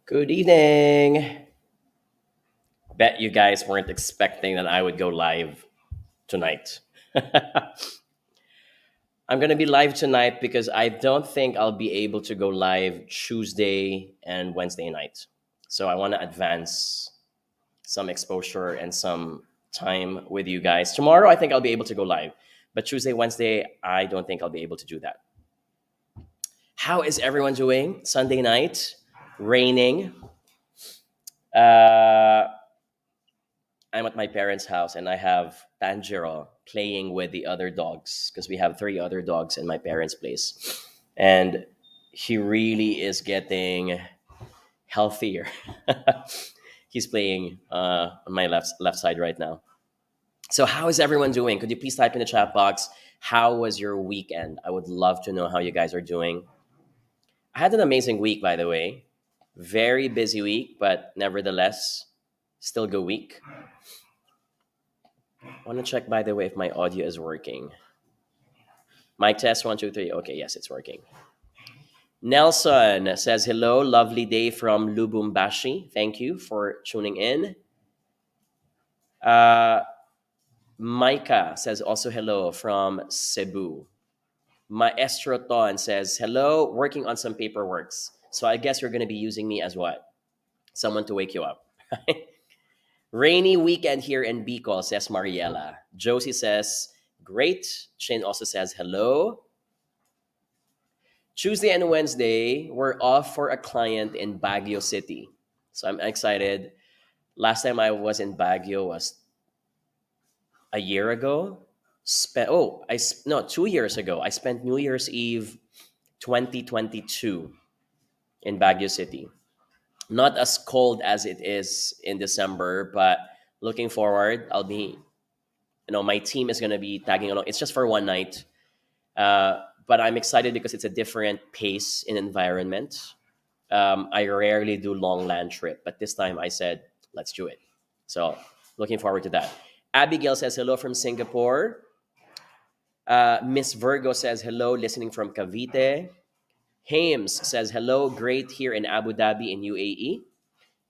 Good evening. Bet you guys weren't expecting that I would go live tonight. I'm going to be live tonight because I don't think I'll be able to go live Tuesday and Wednesday night. So I want to advance some exposure and some time with you guys. Tomorrow, I think I'll be able to go live. But Tuesday, Wednesday, I don't think I'll be able to do that. How is everyone doing? Sunday night, raining. Uh, I'm at my parents' house and I have Tanjiro playing with the other dogs because we have three other dogs in my parents' place. And he really is getting healthier. He's playing on my left side right now. So how is everyone doing? Could you please type in the chat box? How was your weekend? I would love to know how you guys are doing. I had an amazing week, by the way. Very busy week, but nevertheless, still good week. I want to check, by the way, if my audio is working. Mic test, 1, 2, 3. Okay, yes, it's working. Nelson says, hello, lovely day from Lubumbashi. Thank you for tuning in. Micah says also hello from Cebu. Maestro Ton says, hello, working on some paperworks. So I guess you're going to be using me as what? Someone to wake you up. Rainy weekend here in Bicol, says Mariela. Josie says, great. Shin also says, hello. Tuesday and Wednesday, we're off for a client in Baguio City. So I'm excited. Last time I was in Baguio was a year ago. 2 years ago. I spent New Year's Eve 2022 in Baguio City. Not as cold as it is in December, but looking forward, my team is going to be tagging along. It's just for one night. But I'm excited because it's a different pace and environment. I rarely do long land trip, but this time I said, let's do it. So looking forward to that. Abigail says hello from Singapore. Miss Virgo says hello, listening from Cavite. Hames says hello, great here in Abu Dhabi in UAE.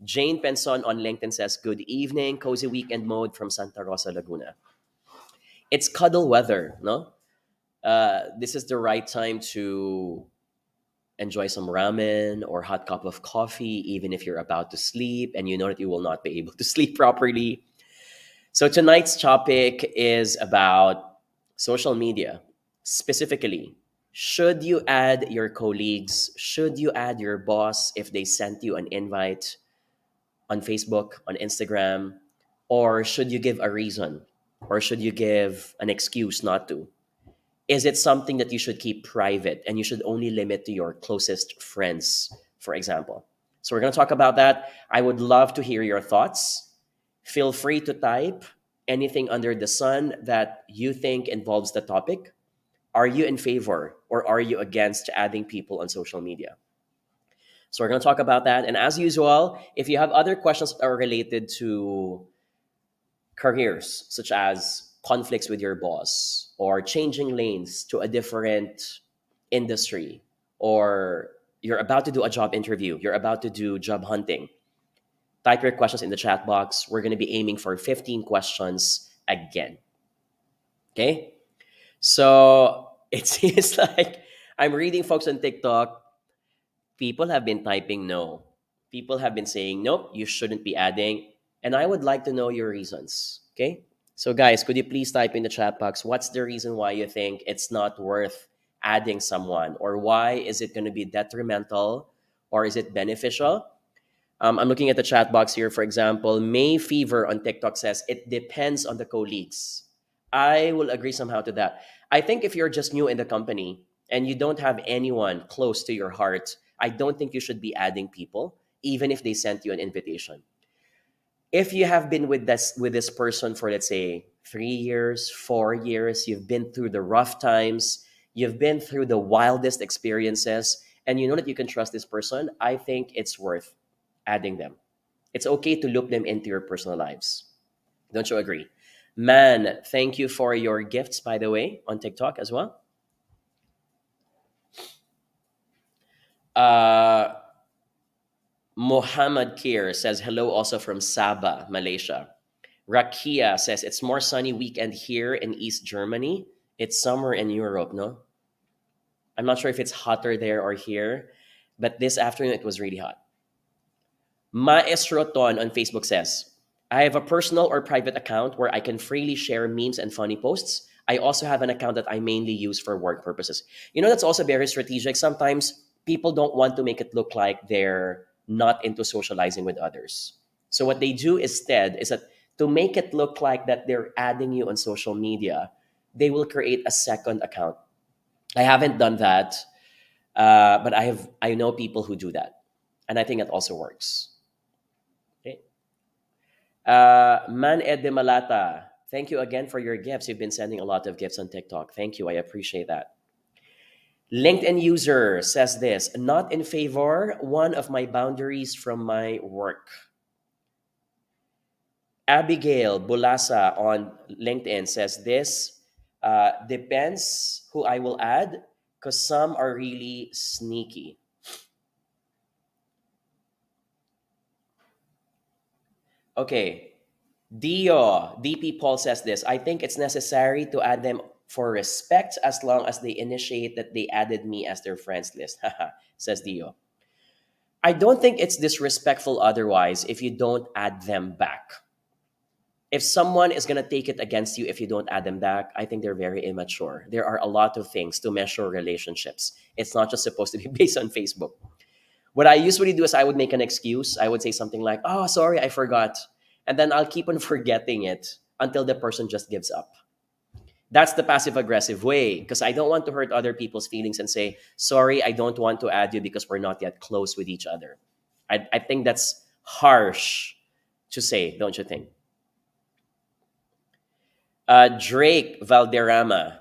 Jane Penson on LinkedIn says good evening, cozy weekend mode from Santa Rosa, Laguna. It's cuddle weather, no? This is the right time to enjoy some ramen or hot cup of coffee, even if you're about to sleep and you know that you will not be able to sleep properly. So tonight's topic is about social media. Specifically, should you add your colleagues? Should you add your boss if they sent you an invite on Facebook, on Instagram? Or should you give a reason? Or should you give an excuse not to? Is it something that you should keep private and you should only limit to your closest friends, for example? So we're going to talk about that. I would love to hear your thoughts. Feel free to type anything under the sun that you think involves the topic. Are you in favor or are you against adding people on social media? So we're going to talk about that. And as usual, if you have other questions that are related to careers, such as conflicts with your boss or changing lanes to a different industry, or you're about to do a job interview, you're about to do job hunting, type your questions in the chat box. We're going to be aiming for 15 questions again. Okay? So it seems like I'm reading folks on TikTok. People have been typing no. People have been saying, nope, you shouldn't be adding. And I would like to know your reasons. Okay? So guys, could you please type in the chat box, what's the reason why you think it's not worth adding someone? Or why is it going to be detrimental? Or is it beneficial? I'm looking at the chat box here. For example, May Fever on TikTok says, it depends on the colleagues. I will agree somehow to that. I think if you're just new in the company and you don't have anyone close to your heart, I don't think you should be adding people, even if they sent you an invitation. If you have been with this person for, let's say, 3 years, 4 years, you've been through the rough times, you've been through the wildest experiences, and you know that you can trust this person, I think it's worth adding them. It's okay to loop them into your personal lives. Don't you agree? Man, thank you for your gifts, by the way, on TikTok as well. Mohammed Kir says hello also from Sabah, Malaysia. Rakia says it's more sunny weekend here in East Germany. It's summer in Europe, no? I'm not sure if it's hotter there or here, but this afternoon it was really hot. Maestro Ton on Facebook says, I have a personal or private account where I can freely share memes and funny posts. I also have an account that I mainly use for work purposes. That's also very strategic. Sometimes people don't want to make it look like they're not into socializing with others. So what they do instead is that to make it look like that they're adding you on social media, they will create a second account. I haven't done that, but I know people who do that, and I think it also works. Okay. Man Ed de Malata, thank you again for your gifts. You've been sending a lot of gifts on TikTok. Thank you. I appreciate that. LinkedIn user says this, not in favor, one of my boundaries from my work. Abigail Bulasa on LinkedIn says this, depends who I will add because some are really sneaky. Okay. DP Paul says this, I think it's necessary to add them for respect as long as they initiate that they added me as their friends list. Says Dio. I don't think it's disrespectful otherwise if you don't add them back. If someone is going to take it against you if you don't add them back, I think they're very immature. There are a lot of things to measure relationships. It's not just supposed to be based on Facebook. What I usually do is I would make an excuse. I would say something like, oh, sorry, I forgot. And then I'll keep on forgetting it until the person just gives up. That's the passive aggressive way because I don't want to hurt other people's feelings and say, sorry, I don't want to add you because we're not yet close with each other. I think that's harsh to say, don't you think? Drake Valderrama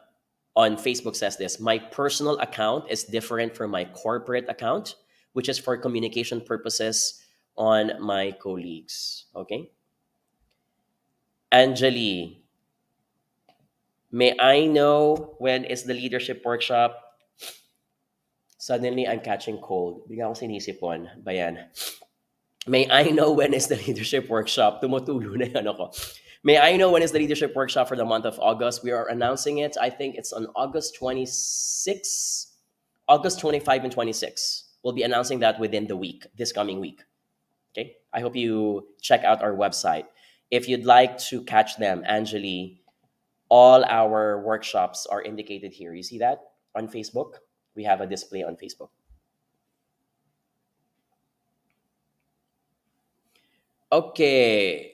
on Facebook says this, my personal account is different from my corporate account, which is for communication purposes on my colleagues. Okay. Anjali, may I know when is the leadership workshop? Suddenly, I'm catching cold. Bigla akong sinisipon. Bayan. May I know when is the leadership workshop? Tumutulo na yan ako. May I know when is the leadership workshop for the month of August? We are announcing it. I think it's on August 26, August 25 and 26. We'll be announcing that within the week, this coming week. Okay. I hope you check out our website. If you'd like to catch them, Anjali, all our workshops are indicated here. You see that on Facebook? We have a display on Facebook. Okay.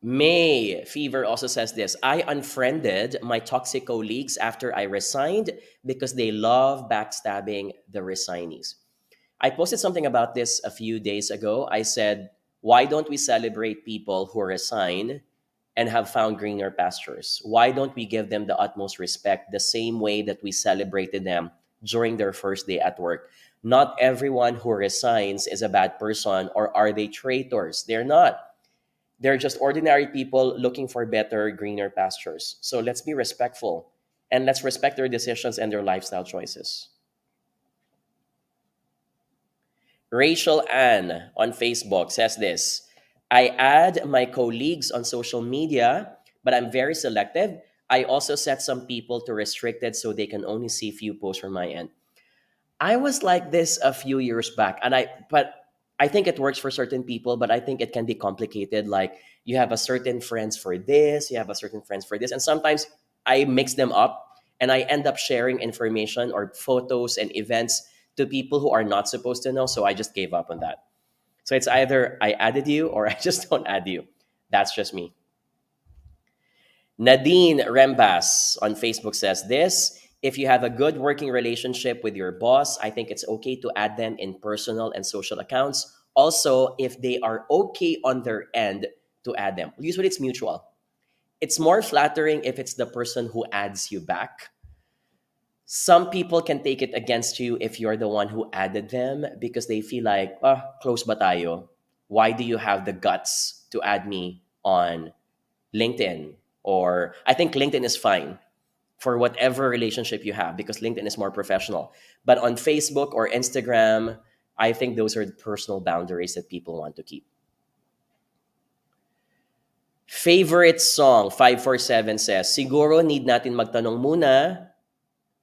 May Fever also says this, I unfriended my toxic colleagues after I resigned because they love backstabbing the resignees. I posted something about this a few days ago. I said, why don't we celebrate people who resign and have found greener pastures? Why don't we give them the utmost respect the same way that we celebrated them during their first day at work? Not everyone who resigns is a bad person or are they traitors. They're not. They're just ordinary people looking for better, greener pastures. So let's be respectful and let's respect their decisions and their lifestyle choices. Rachel Ann on Facebook says this, I add my colleagues on social media, but I'm very selective. I also set some people to restricted so they can only see few posts from my end. I was like this a few years back, but I think it works for certain people, but I think it can be complicated. Like you have a certain friends for this, you have a certain friends for this. And sometimes I mix them up and I end up sharing information or photos and events to people who are not supposed to know. So I just gave up on that. So it's either I added you or I just don't add you. That's just me. Nadine Rembas on Facebook says this, if you have a good working relationship with your boss, I think it's okay to add them in personal and social accounts. Also, if they are okay on their end to add them. Usually it's mutual. It's more flattering if it's the person who adds you back. Some people can take it against you if you're the one who added them because they feel like, close ba tayo? Why do you have the guts to add me on LinkedIn? Or I think LinkedIn is fine for whatever relationship you have because LinkedIn is more professional. But on Facebook or Instagram, I think those are the personal boundaries that people want to keep. Favorite song, 547 says, siguro need natin magtanong muna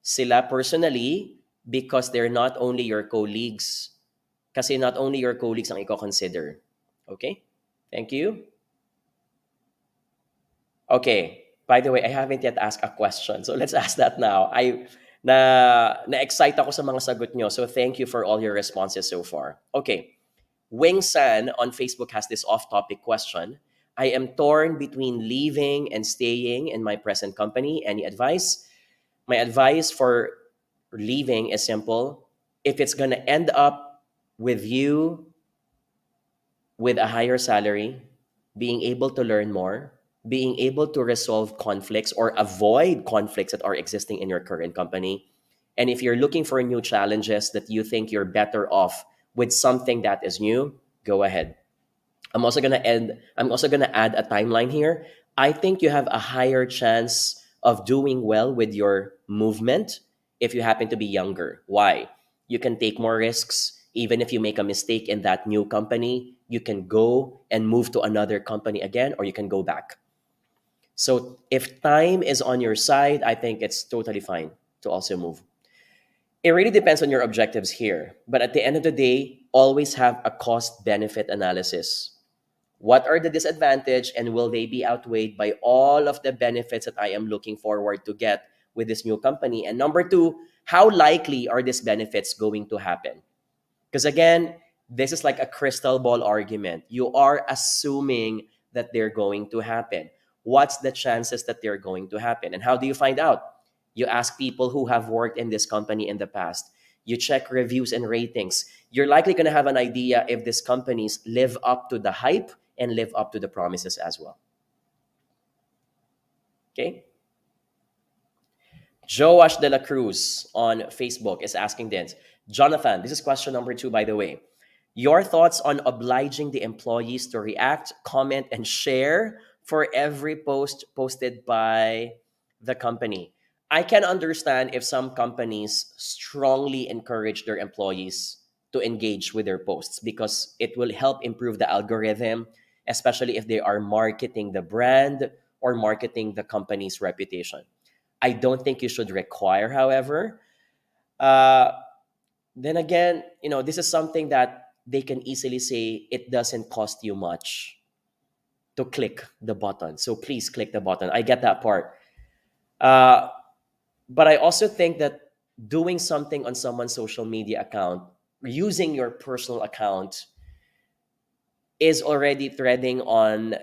sila personally because they're not only your colleagues. Kasi not only your colleagues ang i-consider. Okay? Thank you. Okay. By the way, I haven't yet asked a question. So let's ask that now. Na-excite ako sa mga sagot nyo. So thank you for all your responses so far. Okay. Wing San on Facebook has this off-topic question. I am torn between leaving and staying in my present company. Any advice? My advice for leaving is simple. If it's going to end up with you with a higher salary, being able to learn more, being able to resolve conflicts or avoid conflicts that are existing in your current company, and if you're looking for new challenges that you think you're better off with something that is new, go ahead. I'm also gonna add a timeline here. I think you have a higher chance of doing well with your movement if you happen to be younger. Why? You can take more risks. Even if you make a mistake in that new company, you can go and move to another company again, or you can go back. So if time is on your side, I think it's totally fine to also move. It really depends on your objectives here. But at the end of the day, always have a cost-benefit analysis. What are the disadvantages, and will they be outweighed by all of the benefits that I am looking forward to get with this new company? And number two, how likely are these benefits going to happen? Because again, this is like a crystal ball argument. You are assuming that they're going to happen. What's the chances that they're going to happen? And how do you find out? You ask people who have worked in this company in the past. You check reviews and ratings. You're likely going to have an idea if these companies live up to the hype and live up to the promises as well. Okay? Joash de la Cruz on Facebook is asking this. Jonathan, this is question number 2, by the way. Your thoughts on obliging the employees to react, comment, and share for every post posted by the company. I can understand if some companies strongly encourage their employees to engage with their posts because it will help improve the algorithm, especially if they are marketing the brand or marketing the company's reputation. I don't think you should require, however. Then again, this is something that they can easily say it doesn't cost you much to click the button. So please click the button. I get that part. But I also think that doing something on someone's social media account, using your personal account, is already treading on,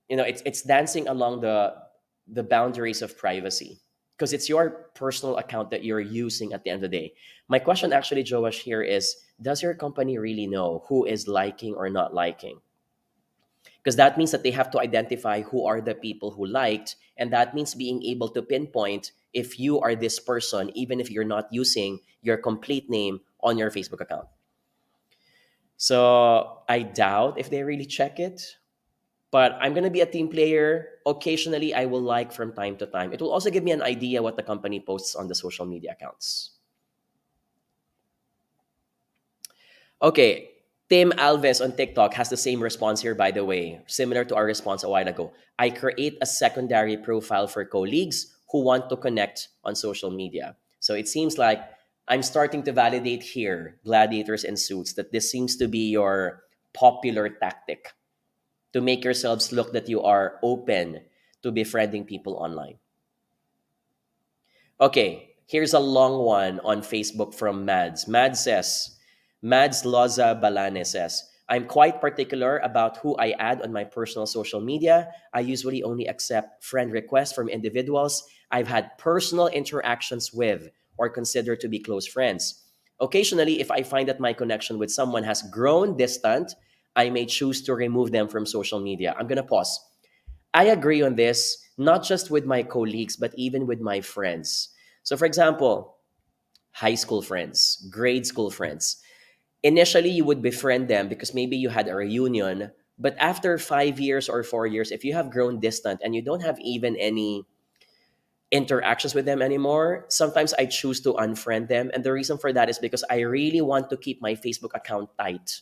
it's dancing along the boundaries of privacy because it's your personal account that you're using at the end of the day. My question actually, Joash, here is, does your company really know who is liking or not liking? Because that means that they have to identify who are the people who liked, and that means being able to pinpoint if you are this person, even if you're not using your complete name on your Facebook account. So I doubt if they really check it, but I'm going to be a team player. Occasionally, I will like from time to time. It will also give me an idea what the company posts on the social media accounts. Okay, Tim Alves on TikTok has the same response here, by the way, similar to our response a while ago. I create a secondary profile for colleagues who want to connect on social media. So it seems like I'm starting to validate here, gladiators and suits, that this seems to be your popular tactic to make yourselves look that you are open to befriending people online. Okay, here's a long one on Facebook from Mads. Mads Loza Balane says, I'm quite particular about who I add on my personal social media. I usually only accept friend requests from individuals I've had personal interactions with or consider to be close friends. Occasionally, if I find that my connection with someone has grown distant, I may choose to remove them from social media. I'm going to pause. I agree on this, not just with my colleagues, but even with my friends. So for example, high school friends, grade school friends. Initially, you would befriend them because maybe you had a reunion. But after 5 years or 4 years, if you have grown distant and you don't have even any interactions with them anymore. Sometimes I choose to unfriend them. And the reason for that is because I really want to keep my Facebook account tight.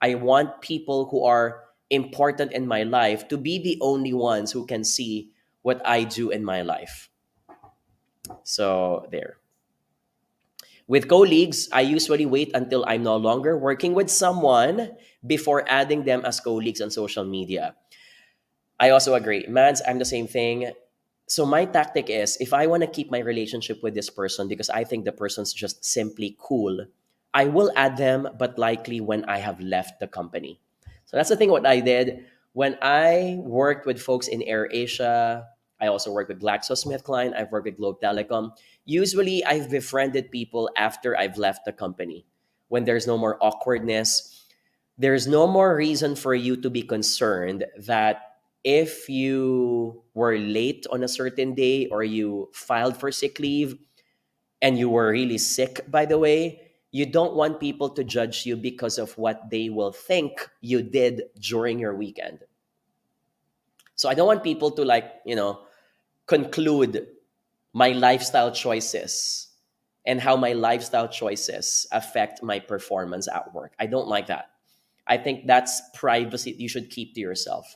I want people who are important in my life to be the only ones who can see what I do in my life. So, there. With colleagues, I usually wait until I'm no longer working with someone before adding them as colleagues on social media. I also agree. Mads, I'm the same thing. So my tactic is if I want to keep my relationship with this person because I think the person's just simply cool, I will add them, but likely when I have left the company. So that's the thing what I did. When I worked with folks in AirAsia, I also worked with GlaxoSmithKline, I've worked with Globe Telecom. Usually I've befriended people after I've left the company. When there's no more awkwardness, there's no more reason for you to be concerned that if you were late on a certain day or you filed for sick leave and you were really sick, by the way, you don't want people to judge you because of what they will think you did during your weekend. So I don't want people to, like, conclude my lifestyle choices and how my lifestyle choices affect my performance at work. I don't like that. I think that's privacy you should keep to yourself.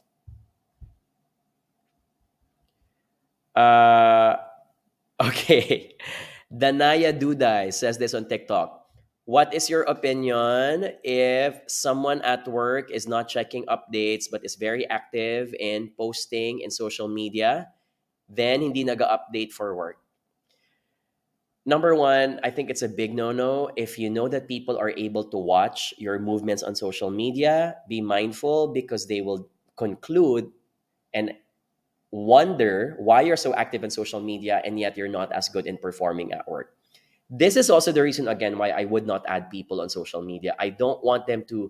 Uh, okay. Danaya Duday says this on TikTok. What is your opinion if someone at work is not checking updates but is very active in posting in social media, then hindi naga-update for work? Number one, I think it's a big no-no. If you know that people are able to watch your movements on social media, be mindful because they will conclude and wonder why you're so active in social media and yet you're not as good in performing at work. This is also the reason, again, why I would not add people on social media. I don't want them to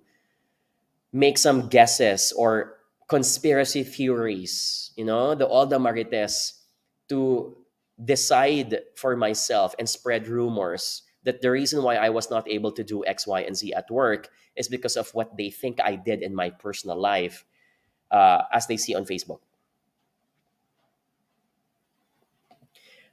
make some guesses or conspiracy theories, all the marites, to decide for myself and spread rumors that the reason why I was not able to do X, Y, and Z at work is because of what they think I did in my personal life, as they see on Facebook.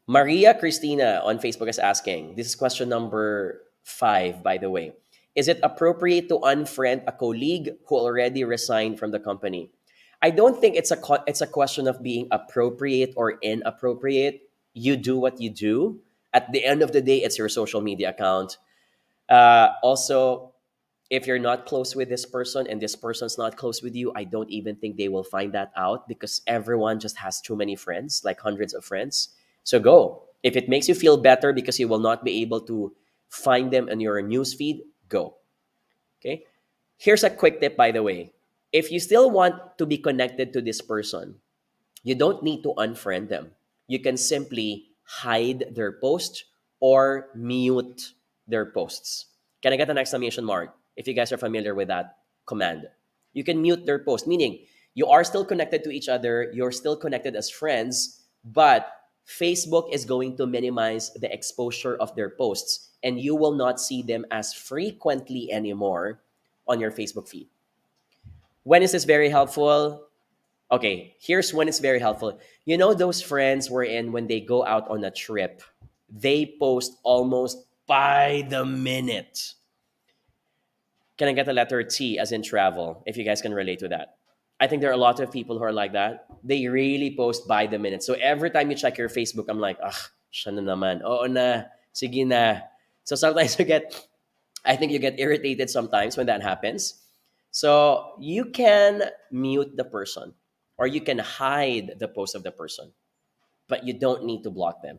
Maria Christina on Facebook is asking, this is question number 5, by the way. Is it appropriate to unfriend a colleague who already resigned from the company? I don't think it's a question of being appropriate or inappropriate. You do what you do. At the end of the day, it's your social media account. Also, if you're not close with this person and this person's not close with you, I don't even think they will find that out because everyone just has too many friends, like hundreds of friends. So go. If it makes you feel better because you will not be able to find them in your newsfeed, go. Okay? Here's a quick tip, by the way. If you still want to be connected to this person, you don't need to unfriend them. You can simply hide their post or mute their posts. Can I get an exclamation mark if you guys are familiar with that command? You can mute their post, meaning you are still connected to each other, you're still connected as friends, but Facebook is going to minimize the exposure of their posts and you will not see them as frequently anymore on your Facebook feed. When is this very helpful? Okay, here's when it's very helpful. You know those friends wherein when they go out on a trip, they post almost by the minute. Can I get a letter T as in travel, if you guys can relate to that? I think there are a lot of people who are like that. They really post by the minute. So every time you check your Facebook, I'm like, siya na naman. Oo na, sige na. So sometimes I think you get irritated sometimes when that happens. So you can mute the person or you can hide the post of the person, but you don't need to block them.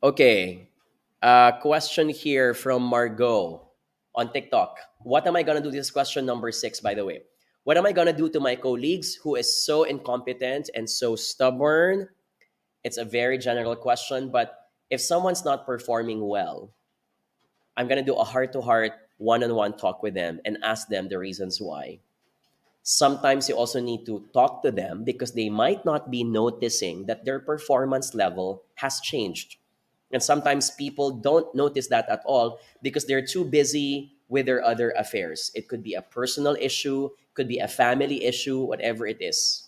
Okay. Question here from Margot on TikTok. What am I going to do? This is question number 6, by the way. What am I going to do to my colleagues who is so incompetent and so stubborn? It's a very general question, but if someone's not performing well, I'm going to do a heart-to-heart, one-on-one talk with them and ask them the reasons why. Sometimes you also need to talk to them because they might not be noticing that their performance level has changed. And sometimes people don't notice that at all because they're too busy with their other affairs. It could be a personal issue, could be a family issue, whatever it is.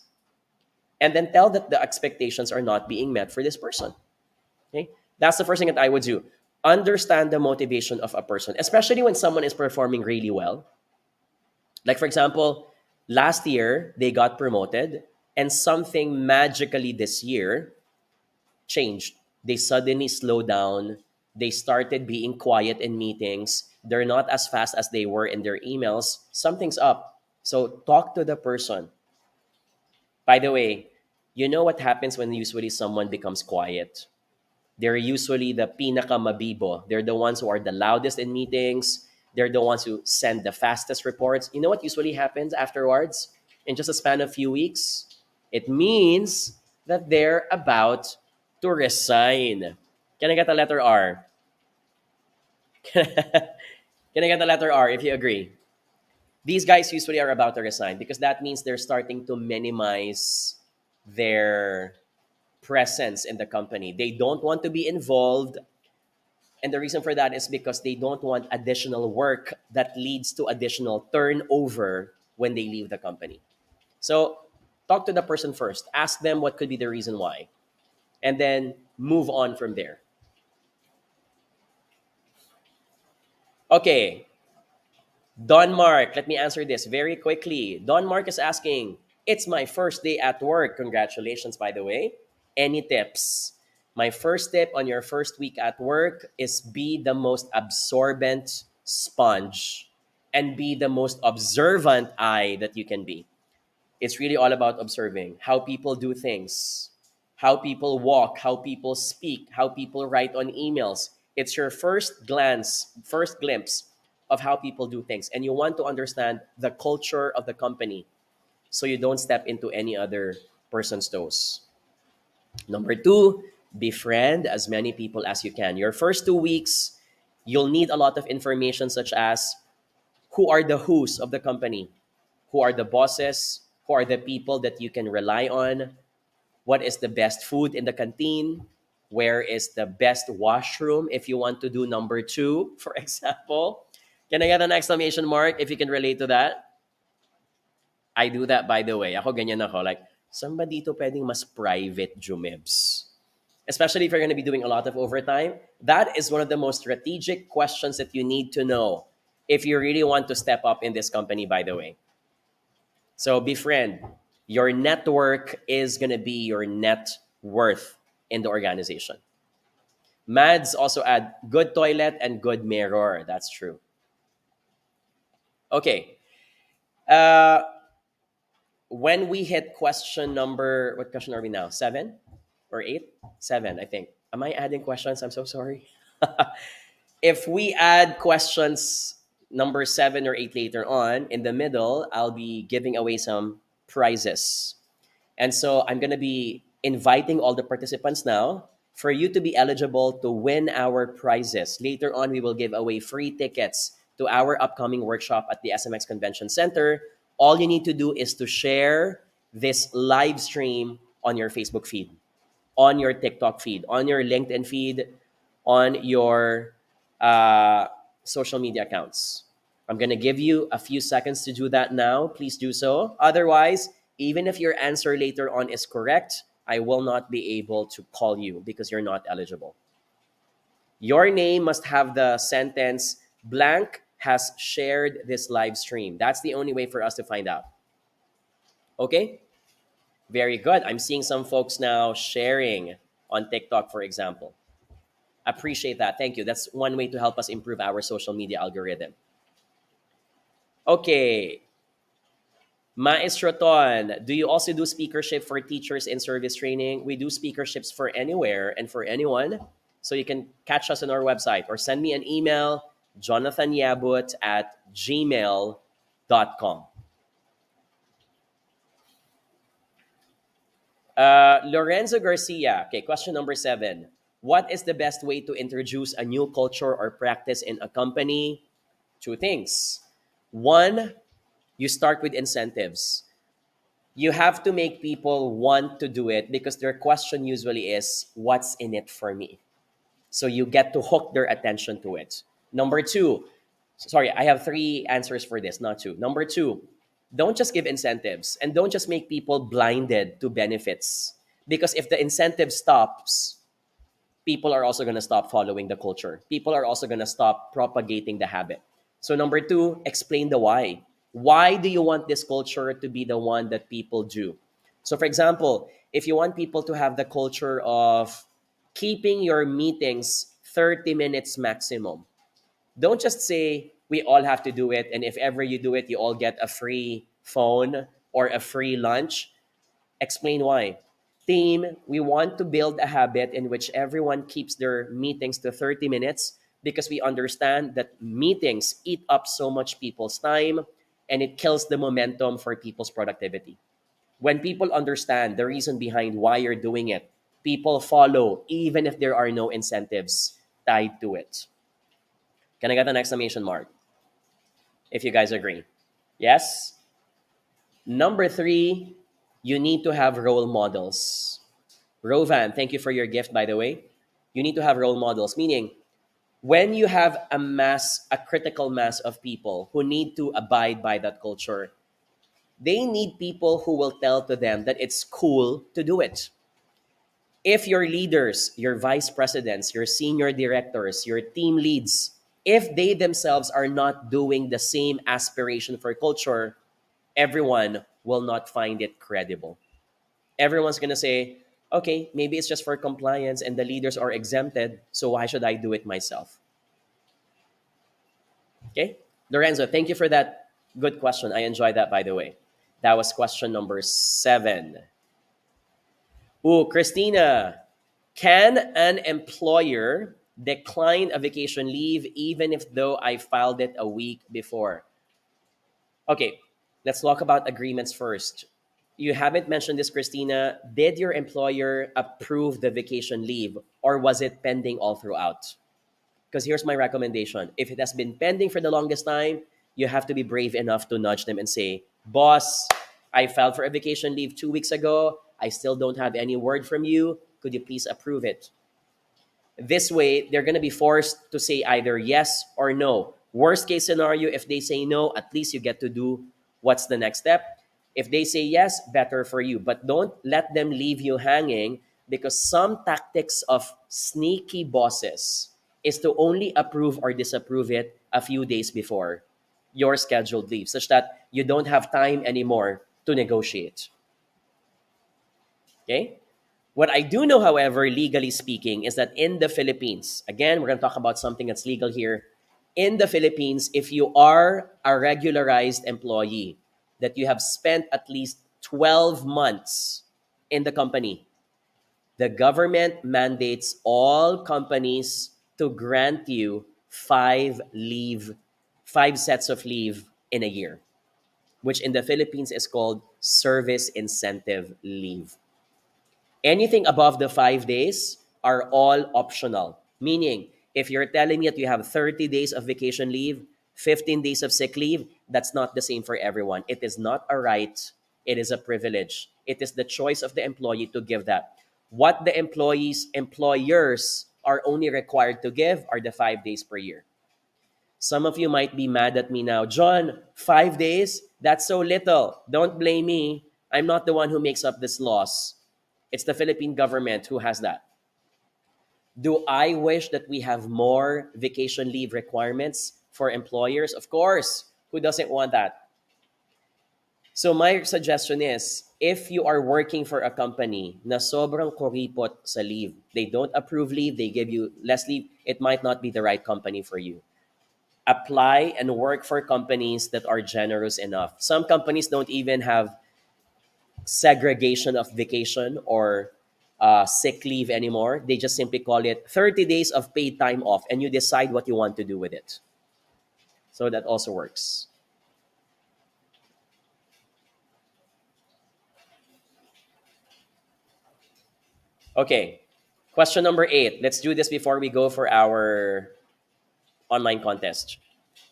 and then tell that the expectations are not being met for this person. Okay, that's the first thing that I would do. Understand the motivation of a person, especially when someone is performing really well. Like, for example, last year they got promoted, and something magically this year changed. They suddenly slowed down. They started being quiet in meetings. They're not as fast as they were in their emails. Something's up. So talk to the person. By the way, you know what happens when usually someone becomes quiet? They're usually the pinakamabibo. They're the ones who are the loudest in meetings. They're the ones who send the fastest reports. You know what usually happens afterwards? In just a span of few weeks? It means that they're about to resign. Can I get a letter R? Can I get a letter R if you agree? These guys usually are about to resign because that means they're starting to minimize their presence in the company. They don't want to be involved. And the reason for that is because they don't want additional work that leads to additional turnover when they leave the company. So talk to the person first. Ask them what could be the reason why. And then move on from there. Okay. Don Mark, let me answer this very quickly. Don Mark is asking, it's my first day at work. Congratulations, by the way. Any tips? My first tip on your first week at work is be the most absorbent sponge and be the most observant eye that you can be. It's really all about observing how people do things, how people walk, how people speak, how people write on emails. It's your first glance, first glimpse of how people do things. And you want to understand the culture of the company so you don't step into any other person's toes. Number two, befriend as many people as you can. Your first 2 weeks, you'll need a lot of information such as who are the who's of the company, who are the bosses, who are the people that you can rely on, what is the best food in the canteen, where is the best washroom if you want to do number two, for example. Can I get an exclamation mark if you can relate to that? I do that, by the way. Ako ganyan ako. Like, saan ba dito pwedeng mas private, Jumibs? Especially if you're going to be doing a lot of overtime. That is one of the most strategic questions that you need to know if you really want to step up in this company, by the way. So befriend. Your network is going to be your net worth in the organization. Mads also add good toilet and good mirror. That's true. Okay. Uh, when we hit question number, what question are we now? 7 or 8? 7, I think. Am I adding questions? I'm so sorry. If we add questions number 7 or 8 later on, in the middle, I'll be giving away some prizes. And so I'm going to be inviting all the participants now for you to be eligible to win our prizes. Later on, we will give away free tickets to our upcoming workshop at the SMX Convention Center. All you need to do is to share this live stream on your Facebook feed, on your TikTok feed, on your LinkedIn feed, on your social media accounts. I'm going to give you a few seconds to do that now. Please do so. Otherwise, even if your answer later on is correct, I will not be able to call you because you're not eligible. Your name must have the sentence, blank has shared this live stream. That's the only way for us to find out. Okay? Very good. I'm seeing some folks now sharing on TikTok, for example. Appreciate that. Thank you. That's one way to help us improve our social media algorithm. Okay. Maestro Ton, do you also do speakership for teachers in service training? We do speakerships for anywhere and for anyone. So you can catch us on our website or send me an email, jonathanyabout@gmail.com. Lorenzo Garcia. Okay, question number 7. What is the best way to introduce a new culture or practice in a company? 2 things. 1, you start with incentives. You have to make people want to do it because their question usually is, what's in it for me? So you get to hook their attention to it. Number 2, sorry, I have 3 answers for this, not 2. Number 2, Don't just give incentives, and don't just make people blinded to benefits. Because if the incentive stops, people are also going to stop following the culture. People are also going to stop propagating the habit. So, number two, explain the why. Why do you want this culture to be the one that people do? So, for example, if you want people to have the culture of keeping your meetings 30 minutes maximum, don't just say we all have to do it. And if ever you do it, you all get a free phone or a free lunch. Explain why. Team, we want to build a habit in which everyone keeps their meetings to 30 minutes because we understand that meetings eat up so much people's time and it kills the momentum for people's productivity. When people understand the reason behind why you're doing it, people follow even if there are no incentives tied to it. Can I get an exclamation mark if you guys agree? Yes? Number three, you need to have role models. Rovan, thank you for your gift, by the way. You need to have role models, meaning when you have a critical mass of people who need to abide by that culture, they need people who will tell to them that it's cool to do it. If your leaders, your vice presidents, your senior directors, your team leads, if they themselves are not doing the same aspiration for culture, everyone will not find it credible. Everyone's going to say, okay, maybe it's just for compliance and the leaders are exempted, so why should I do it myself? Okay? Lorenzo, thank you for that good question. I enjoyed that, by the way. That was question number 7. Ooh, Christina, can an employer decline a vacation leave even if though I filed it a week before? Okay, let's talk about agreements first. You haven't mentioned this, Christina. Did your employer approve the vacation leave or was it pending all throughout? Because here's my recommendation. If it has been pending for the longest time, you have to be brave enough to nudge them and say, boss, I filed for a vacation leave 2 weeks ago. I still don't have any word from you. Could you please approve it? This way, they're going to be forced to say either yes or no. Worst case scenario, if they say no, at least you get to do what's the next step. If they say yes, better for you. But don't let them leave you hanging because some tactics of sneaky bosses is to only approve or disapprove it a few days before your scheduled leave, such that you don't have time anymore to negotiate. Okay? What I do know, however, legally speaking, is that in the Philippines, again, we're going to talk about something that's legal here. In the Philippines, if you are a regularized employee, that you have spent at least 12 months in the company, the government mandates all companies to grant you 5 sets of leave in a year, which in the Philippines is called service incentive leave. Anything above the 5 days are all optional. Meaning, if you're telling me that you have 30 days of vacation leave, 15 days of sick leave, that's not the same for everyone. It is not a right, it is a privilege. It is the choice of the employee to give that. What the employers are only required to give are the 5 days per year. Some of you might be mad at me now. John, 5 days? That's so little. Don't blame me. I'm not the one who makes up this laws. It's the Philippine government who has that. Do I wish that we have more vacation leave requirements for employers? Of course. Who doesn't want that? So my suggestion is, if you are working for a company na sobrang kuripot sa leave, they don't approve leave, they give you less leave, it might not be the right company for you. Apply and work for companies that are generous enough. Some companies don't even have segregation of vacation or sick leave anymore. They just simply call it 30 days of paid time off, and you decide what you want to do with it. So that also works. Okay, question number 8. Let's do this before we go for our online contest.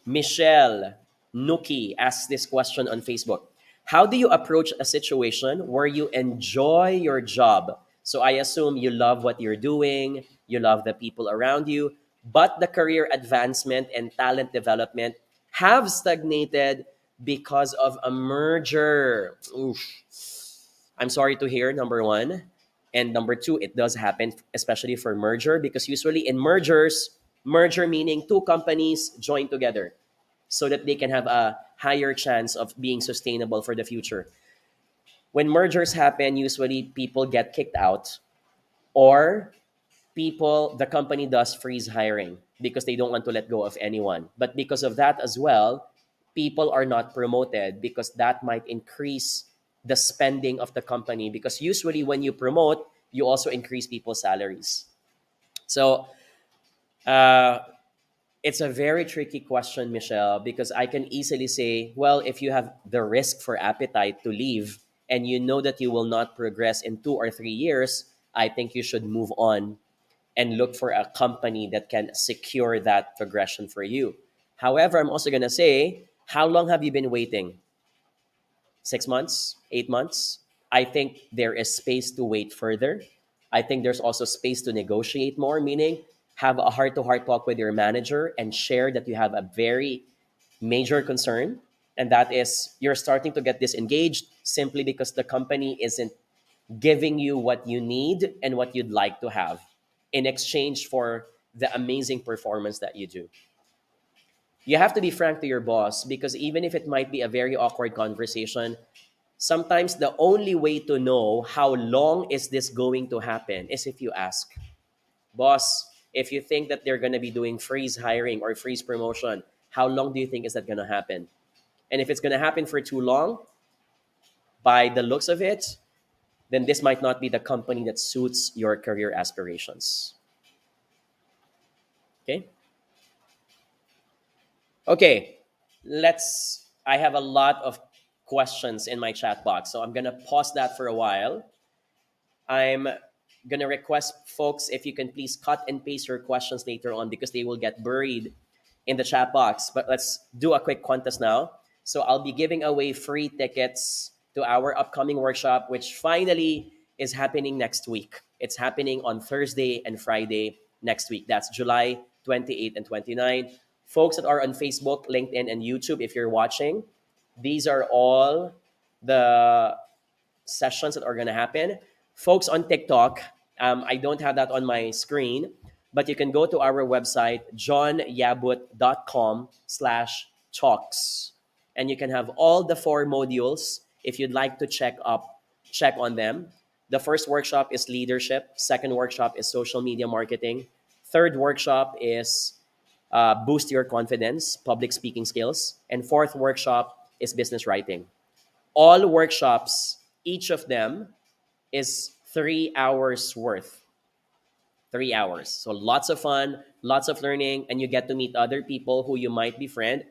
Michelle Nuki asks this question on Facebook. How do you approach a situation where you enjoy your job? So I assume you love what you're doing, you love the people around you, but the career advancement and talent development have stagnated because of a merger. Oof. I'm sorry to hear, number one. And number two, it does happen, especially for merger, because usually in mergers, merger meaning two companies join together so that they can have a higher chance of being sustainable for the future. When mergers happen, usually people get kicked out, or the company does freeze hiring because they don't want to let go of anyone. But because of that as well, people are not promoted because that might increase the spending of the company, because usually when you promote, you also increase people's salaries. So uh, it's a very tricky question, Michelle, because I can easily say, well, if you have the risk for appetite to leave and you know that you will not progress in 2 or 3 years, I think you should move on and look for a company that can secure that progression for you. However, I'm also going to say, how long have you been waiting? 6 months, 8 months? I think there is space to wait further. I think there's also space to negotiate more, meaning have a heart to heart talk with your manager and share that you have a very major concern. And that is, you're starting to get disengaged simply because the company isn't giving you what you need and what you'd like to have in exchange for the amazing performance that you do. You have to be frank to your boss, because even if it might be a very awkward conversation, sometimes the only way to know how long is this going to happen is if you ask, boss, if you think that they're going to be doing freeze hiring or freeze promotion, how long do you think is that going to happen? And if it's going to happen for too long, by the looks of it, then this might not be the company that suits your career aspirations. Okay? Okay, I have a lot of questions in my chat box, so I'm going to pause that for a while. I'm going to request folks if you can please cut and paste your questions later on, because they will get buried in the chat box. But let's do a quick contest now. So I'll be giving away free tickets to our upcoming workshop, which finally is happening next week. It's happening on Thursday and Friday next week. That's July 28th and 29th. Folks that are on Facebook, LinkedIn, and YouTube, if you're watching, these are all the sessions that are going to happen. Folks on TikTok, I don't have that on my screen, but you can go to our website, johnyabout.com/talks, and you can have all the 4 modules if you'd like to check on them. The first workshop is leadership. Second workshop is social media marketing. Third workshop is boost your confidence, public speaking skills. And fourth workshop is business writing. All workshops, each of them is 3 hours worth. 3 hours. So lots of fun, lots of learning, and you get to meet other people who you might befriend.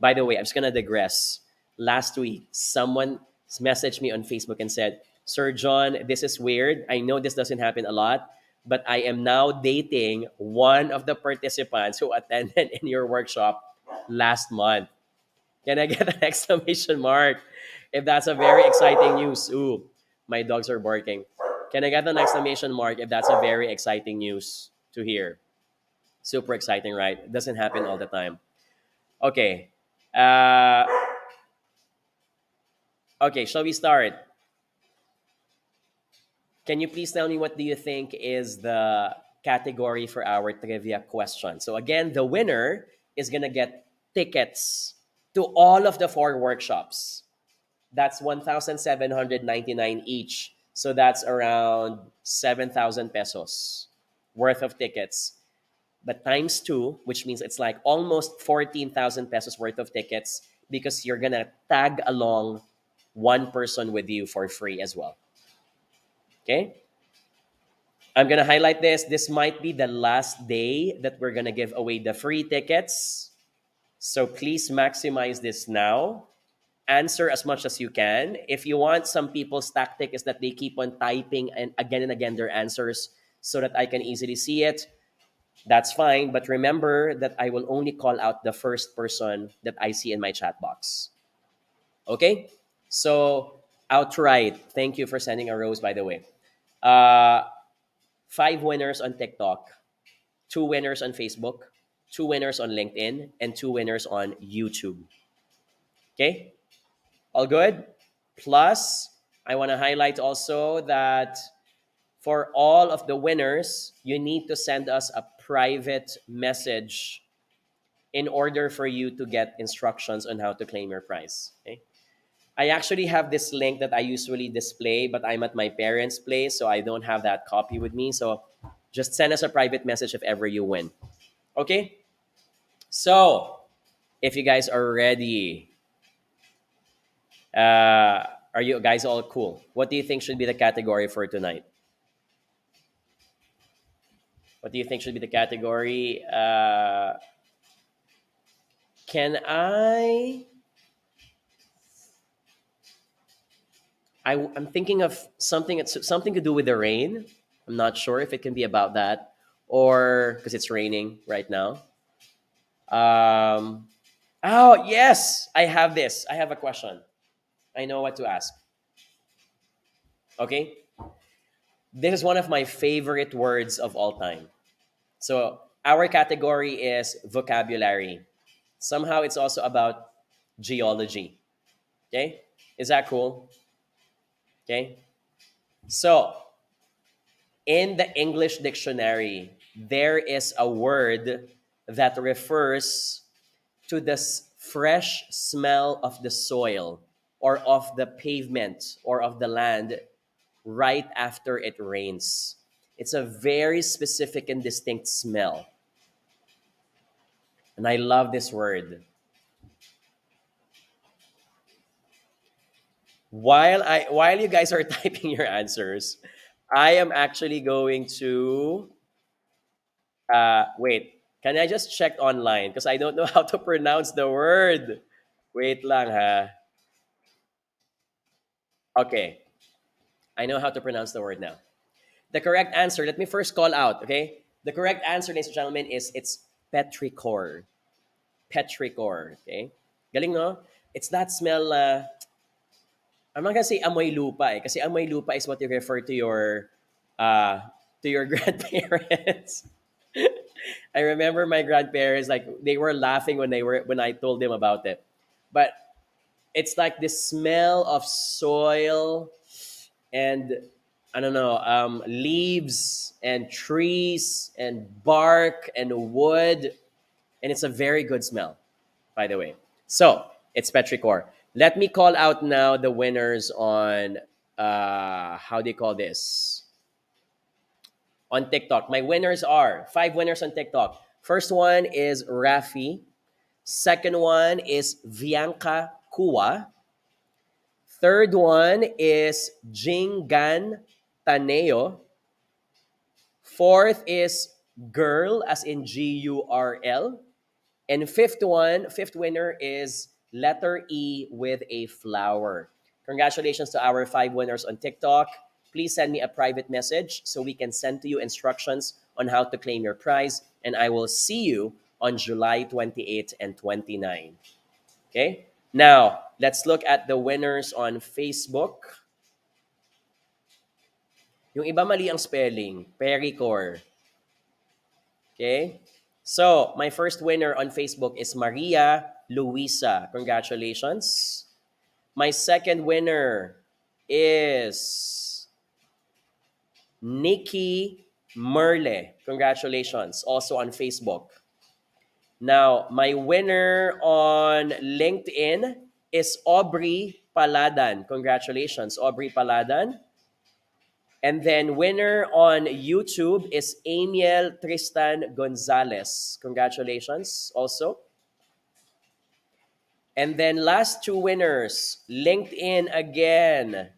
By the way, I'm just going to digress. Last week, someone messaged me on Facebook and said, Sir John, this is weird. I know this doesn't happen a lot, but I am now dating one of the participants who attended in your workshop last month. Can I get an exclamation mark if that's a very exciting news? Ooh, my dogs are barking. Can I get an exclamation mark if that's a very exciting news to hear? Super exciting, right? It doesn't happen all the time. Okay. Uh, okay, shall we start? Can you please tell me what do you think is the category for our trivia question? So again, the winner is going to get tickets to all of the 4 workshops. That's 1,799 each. So that's around 7,000 pesos worth of tickets. But times 2, which means it's like almost 14,000 pesos worth of tickets, because you're going to tag along one person with you for free as well. Okay? I'm going to highlight this. This might be the last day that we're going to give away the free tickets. So please maximize this now. Answer as much as you can. If you want, some people's tactic is that they keep on typing and again their answers so that I can easily see it. That's fine. But remember that I will only call out the first person that I see in my chat box. Okay? So, outright, thank you for sending a rose, by the way. 5 winners on TikTok, 2 winners on Facebook, 2 winners on LinkedIn, and 2 winners on YouTube. Okay, all good? Plus, I want to highlight also that for all of the winners, you need to send us a private message in order for you to get instructions on how to claim your prize. Okay? I actually have this link that I usually display, but I'm at my parents' place, so I don't have that copy with me. So just send us a private message if ever you win. Okay? So, if you guys are ready, are you guys all cool? What do you think should be the category for tonight? What do you think should be the category? Can I'm thinking of something. It's something to do with the rain. I'm not sure if it can be about that or because it's raining right now. Um, oh yes, I have this. I have a question. I know what to ask. Okay, this is one of my favorite words of all time. So our category is vocabulary. Somehow it's also about geology. Okay, is that cool? Okay, so in the English dictionary, there is a word that refers to the fresh smell of the soil or of the pavement or of the land right after it rains. It's a very specific and distinct smell. And I love this word. While you guys are typing your answers, I am actually going to wait. Can I just check online because I don't know how to pronounce the word. Wait lang ha. Okay. I know how to pronounce the word now. The correct answer, let me first call out, okay? The correct answer, ladies and gentlemen, is it's petrichor. Petrichor, okay? Galing, no? It's that smell, I'm not gonna say amoy lupa eh, kasi amoy lupa is what you refer uh, to your grandparents. I remember my grandparents, like, they were laughing when I told them about it. But it's like the smell of soil and I don't know, leaves and trees and bark and wood, and it's a very good smell, by the way. So it's petrichor. Let me call out now the winners on how do you call this on TikTok. My winners are 5 winners on TikTok. First one is Rafi. Second one is 𝗬ance𝘂𝗹𝗱. Third one is Jingan Taneo. Fourth is girl, as in GURL. And fifth winner is letter E with a flower. Congratulations to our 5 winners on TikTok. Please send me a private message so we can send to you instructions on how to claim your prize. And I will see you on July 28 and 29. Okay? Now, let's look at the winners on Facebook. Yung iba mali ang spelling. Pericor. Okay? So, my first winner on Facebook is Maria Luisa. Congratulations. My second winner is Nikki Merle. Congratulations. Also on Facebook. Now, my winner on LinkedIn is Aubrey Paladan. Congratulations, Aubrey Paladan. And then winner on YouTube is Amiel Tristan Gonzalez. Congratulations also. And then last 2 winners, LinkedIn again,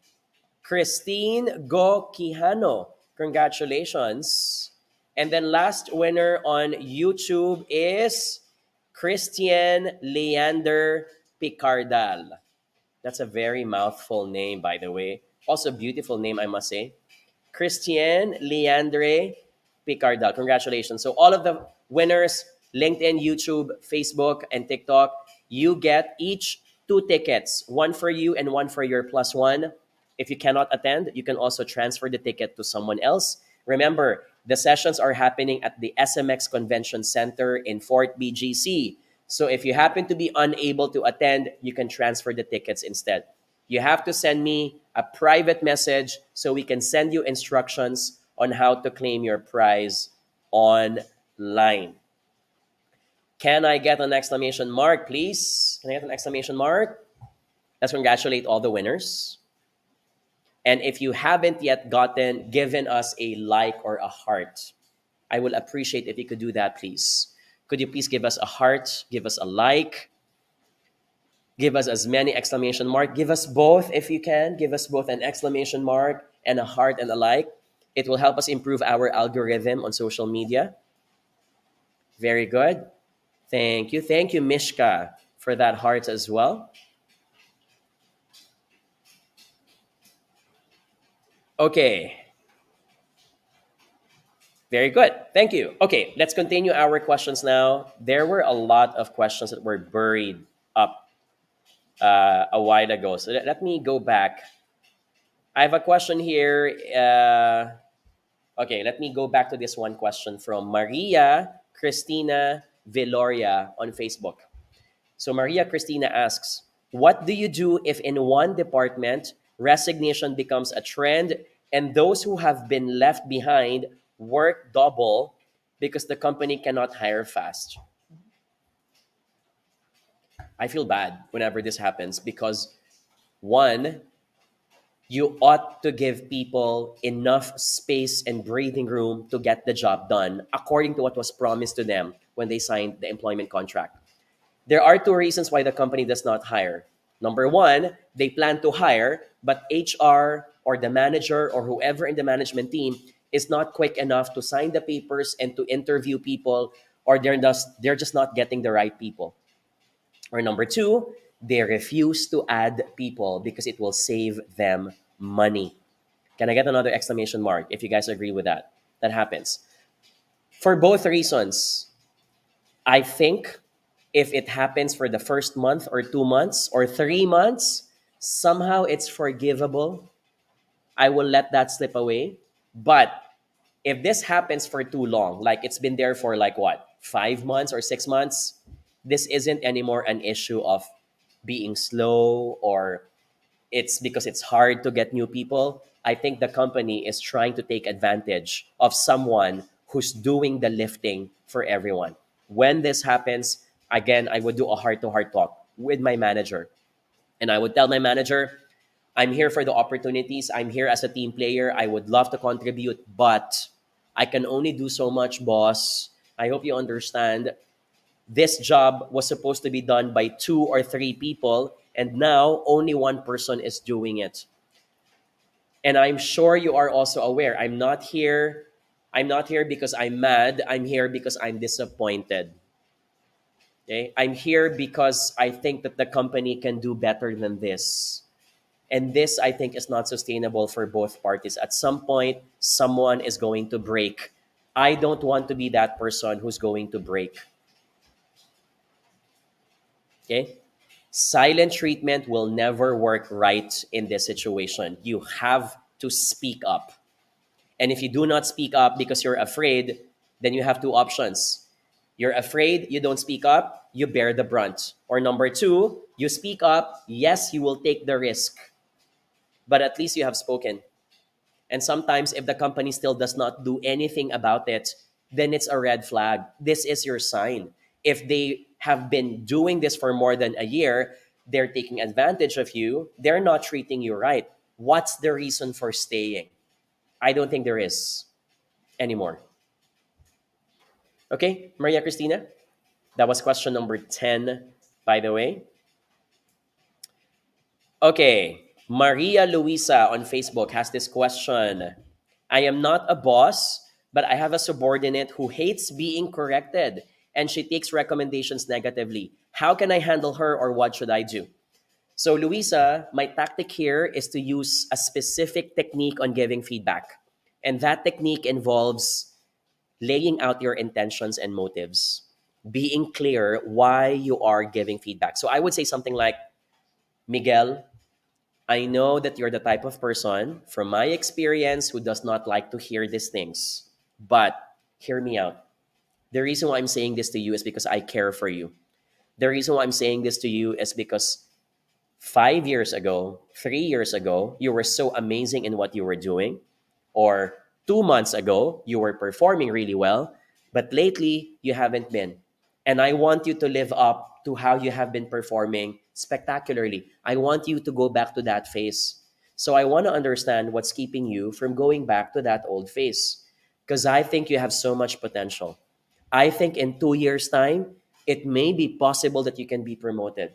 Christine Go Quijano. Congratulations. And then last winner on YouTube is Christian Leander Picardal. That's a very mouthful name, by the way. Also, beautiful name, I must say. Christian Leandre Picardal. Congratulations. So all of the winners, LinkedIn, YouTube, Facebook, and TikTok, you get each 2 tickets, one for you and one for your plus one. If you cannot attend, you can also transfer the ticket to someone else. Remember, the sessions are happening at the SMX Convention Center in Fort BGC. So if you happen to be unable to attend, you can transfer the tickets instead. You have to send me a private message so we can send you instructions on how to claim your prize online. Can I get an exclamation mark, please? Can I get an exclamation mark? Let's congratulate all the winners. And if you haven't yet given us a like or a heart, I will appreciate if you could do that, please. Could you please give us a heart, give us a like, give us as many exclamation mark, give us both if you can, give us both an exclamation mark and a heart and a like. It will help us improve our algorithm on social media. Very good. Thank you, 𝗦𝗵cie𝘂𝗹𝗱, for that heart as well. Okay. Very good. Thank you. Okay, let's continue our questions now. There were a lot of questions that were buried up a while ago. So let me go back. I have a question here. Okay, let me go back to this one question from Maria Cristina Veloria on Facebook. So Maria Cristina asks, what do you do if in one department resignation becomes a trend and those who have been left behind work double because the company cannot hire fast? I feel bad whenever this happens because, one, you ought to give people enough space and breathing room to get the job done according to what was promised to them when they signed the employment contract. There are two reasons why the company does not hire. Number one, they plan to hire, but HR or the manager or whoever in the management team is not quick enough to sign the papers and to interview people, or they're just not getting the right people. Or number two, they refuse to add people because it will save them money. Can I get another exclamation mark if you guys agree with that? That happens. For both reasons, I think if it happens for the first month or 2 months or 3 months, somehow it's forgivable. I will let that slip away. But if this happens for too long, like it's been there for like what, 5 months or 6 months, this isn't anymore an issue of being slow or it's because it's hard to get new people. I think the company is trying to take advantage of someone who's doing the lifting for everyone. When this happens, again, I would do a heart-to-heart talk with my manager. And I would tell my manager, I'm here for the opportunities. I'm here as a team player. I would love to contribute, but I can only do so much, boss. I hope you understand. This job was supposed to be done by 2 or 3 people, and now only one person is doing it. And I'm sure you are also aware, I'm not here because I'm mad. I'm here because I'm disappointed. Okay? I'm here because I think that the company can do better than this. And this, I think, is not sustainable for both parties. At some point, someone is going to break. I don't want to be that person who's going to break. Okay? Silent treatment will never work right in this situation. You have to speak up. And if you do not speak up because you're afraid, then you have two options. You're afraid, you don't speak up, you bear the brunt. Or number two, you speak up, yes, you will take the risk, but at least you have spoken. And sometimes if the company still does not do anything about it, then it's a red flag. This is your sign. If they have been doing this for more than a year, they're taking advantage of you, they're not treating you right. What's the reason for staying? I don't think there is anymore. Okay, Maria Cristina? That was question number 10, by the way. Okay, Maria Luisa on Facebook has this question. I am not a boss, but I have a subordinate who hates being corrected and she takes recommendations negatively. How can I handle her or what should I do? So Luisa, my tactic here is to use a specific technique on giving feedback. And that technique involves laying out your intentions and motives, being clear why you are giving feedback. So I would say something like, Miguel, I know that you're the type of person, from my experience, who does not like to hear these things. But hear me out. The reason why I'm saying this to you is because I care for you. The reason why I'm saying this to you is because 5 years ago, 3 years ago, you were so amazing in what you were doing, or 2 months ago, you were performing really well, but lately you haven't been. And I want you to live up to how you have been performing spectacularly. I want you to go back to that phase. So I want to understand what's keeping you from going back to that old phase. Because I think you have so much potential. I think in 2 years' time, it may be possible that you can be promoted.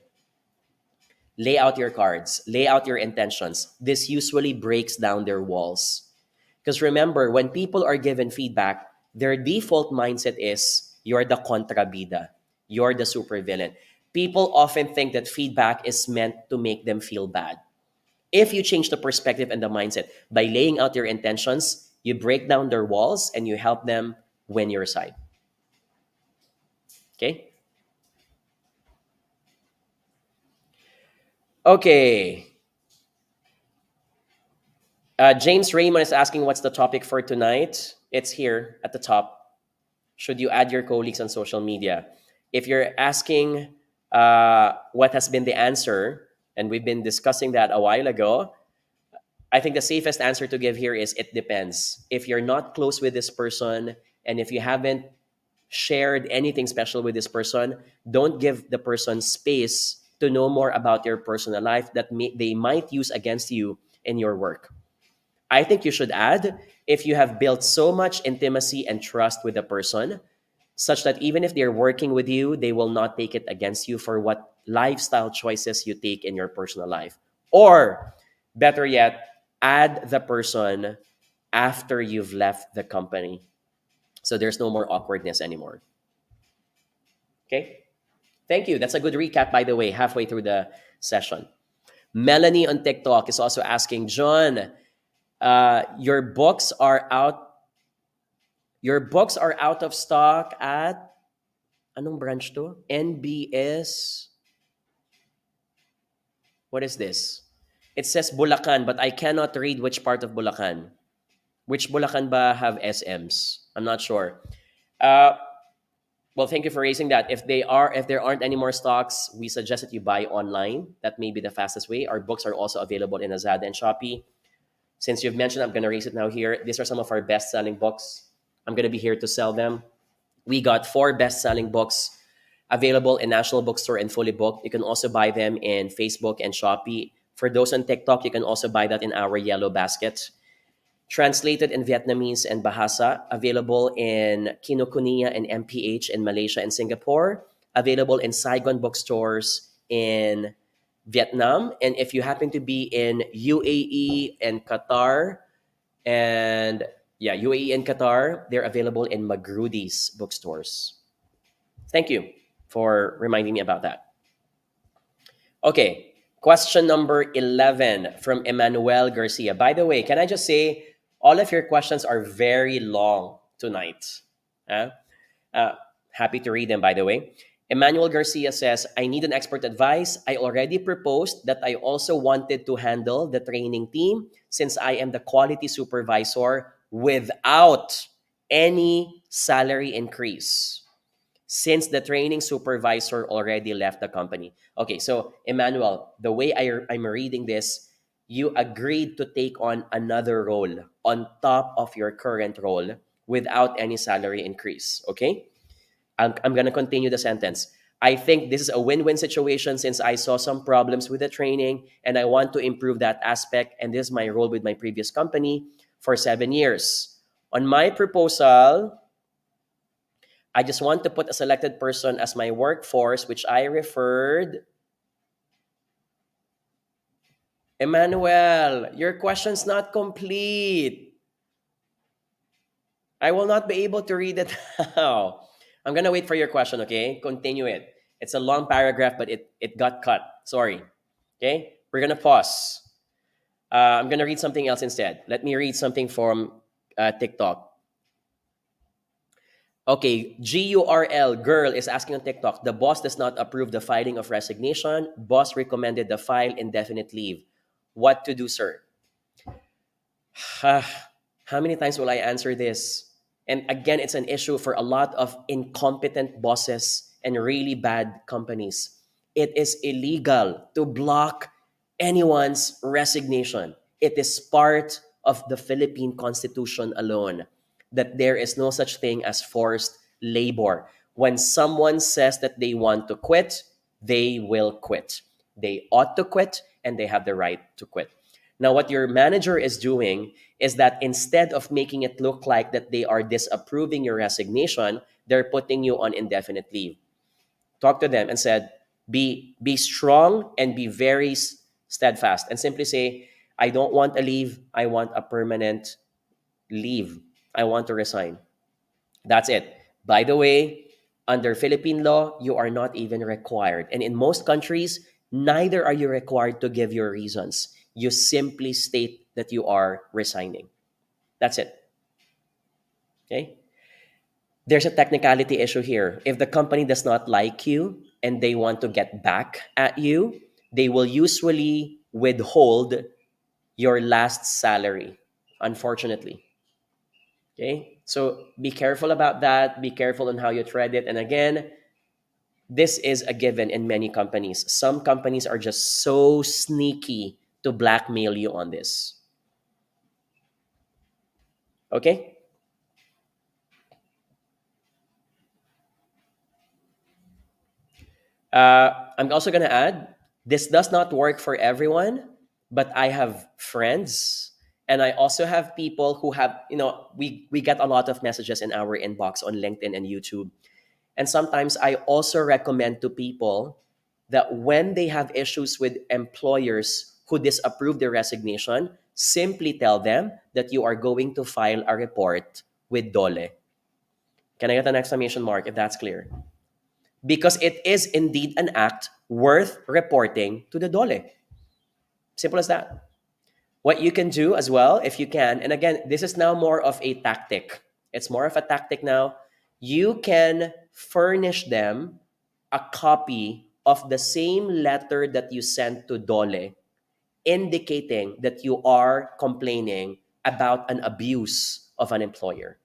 Lay out your cards, lay out your intentions. This usually breaks down their walls. Because remember, when people are given feedback, their default mindset is you're the kontrabida, you're the supervillain. People often think that feedback is meant to make them feel bad. If you change the perspective and the mindset by laying out your intentions, you break down their walls and you help them win your side. Okay? Okay. James Raymond is asking what's the topic for tonight. It's here at the top. Should you add your colleagues on social media? If you're asking what has been the answer, and we've been discussing that a while ago, I think the safest answer to give here is it depends. If you're not close with this person and if you haven't shared anything special with this person, don't give the person space to know more about your personal life that they might use against you in your work. I think you should add if you have built so much intimacy and trust with a person, such that even if they're working with you, they will not take it against you for what lifestyle choices you take in your personal life. Or, better yet, add the person after you've left the company. So there's no more awkwardness anymore. Okay? Thank you. That's a good recap, by the way, halfway through the session. Melanie on TikTok is also asking, John, your books are out. Your books are out of stock at anong branch to? NBS. What is this? It says Bulacan, but I cannot read which part of Bulacan. Which Bulacan ba have SMs? I'm not sure. Well, thank you for raising that. If there aren't any more stocks, we suggest that you buy online. That may be the fastest way. Our books are also available in Lazada and Shopee. Since you've mentioned, I'm going to raise it now here. These are some of our best-selling books. I'm going to be here to sell them. We got 4 best-selling books available in National Bookstore and Fully Booked. You can also buy them in Facebook and Shopee. For those on TikTok, you can also buy that in our yellow basket. Translated in Vietnamese and Bahasa, available in Kinokuniya and MPH in Malaysia and Singapore, available in Saigon bookstores in Vietnam. And if you happen to be in UAE and Qatar, UAE and Qatar, they're available in Magrudi's bookstores. Thank you for reminding me about that. Okay, question number 11 from Emmanuel Garcia. By the way, can I just say, all of your questions are very long tonight. Happy to read them, by the way. Emmanuel Garcia says, I need an expert advice. I already proposed that I also wanted to handle the training team since I am the quality supervisor without any salary increase since the training supervisor already left the company. Okay, so Emmanuel, the way I'm reading this, you agreed to take on another role on top of your current role without any salary increase, okay? I'm going to continue the sentence. I think this is a win-win situation since I saw some problems with the training and I want to improve that aspect, and this is my role with my previous company for 7 years. On my proposal, I just want to put a selected person as my workforce, which I referred. Emmanuel, your question's not complete. I will not be able to read it now. I'm going to wait for your question, okay? Continue it. It's a long paragraph, but it got cut. Sorry. Okay? We're going to pause. I'm going to read something else instead. Let me read something from TikTok. Okay, GURL, girl, is asking on TikTok, the boss does not approve the filing of resignation. Boss recommended the file indefinite leave. What to do, sir? How many times will I answer this? And again, it's an issue for a lot of incompetent bosses and really bad companies, it is illegal to block anyone's resignation. It is part of the Philippine Constitution alone that there is no such thing as forced labor. When someone says that they want to quit, they will quit. They ought to quit and they have the right to quit. Now, what your manager is doing is that instead of making it look like that they are disapproving your resignation, they're putting you on indefinite leave. Talk to them and said, be strong and be very steadfast and simply say, I don't want a leave. I want a permanent leave. I want to resign. That's it. By the way, under Philippine law, you are not even required. And in most countries, neither are you required to give your reasons. You simply state that you are resigning. That's it. Okay? There's a technicality issue here. If the company does not like you and they want to get back at you, they will usually withhold your last salary, unfortunately. Okay? So be careful about that. Be careful on how you tread it. And again, this is a given in many companies. Some companies are just so sneaky to blackmail you on this. Okay? I'm also going to add, this does not work for everyone, but I have friends and I also have people who have, we get a lot of messages in our inbox on LinkedIn and YouTube. And sometimes I also recommend to people that when they have issues with employers who disapprove their resignation, simply tell them that you are going to file a report with DOLE. Can I get an exclamation mark if that's clear? Because it is indeed an act worth reporting to the DOLE. Simple as that. What you can do as well, if you can, and again, this is now more of a tactic. It's more of a tactic now. You can furnish them a copy of the same letter that you sent to DOLE, indicating that you are complaining about an abuse of an employer.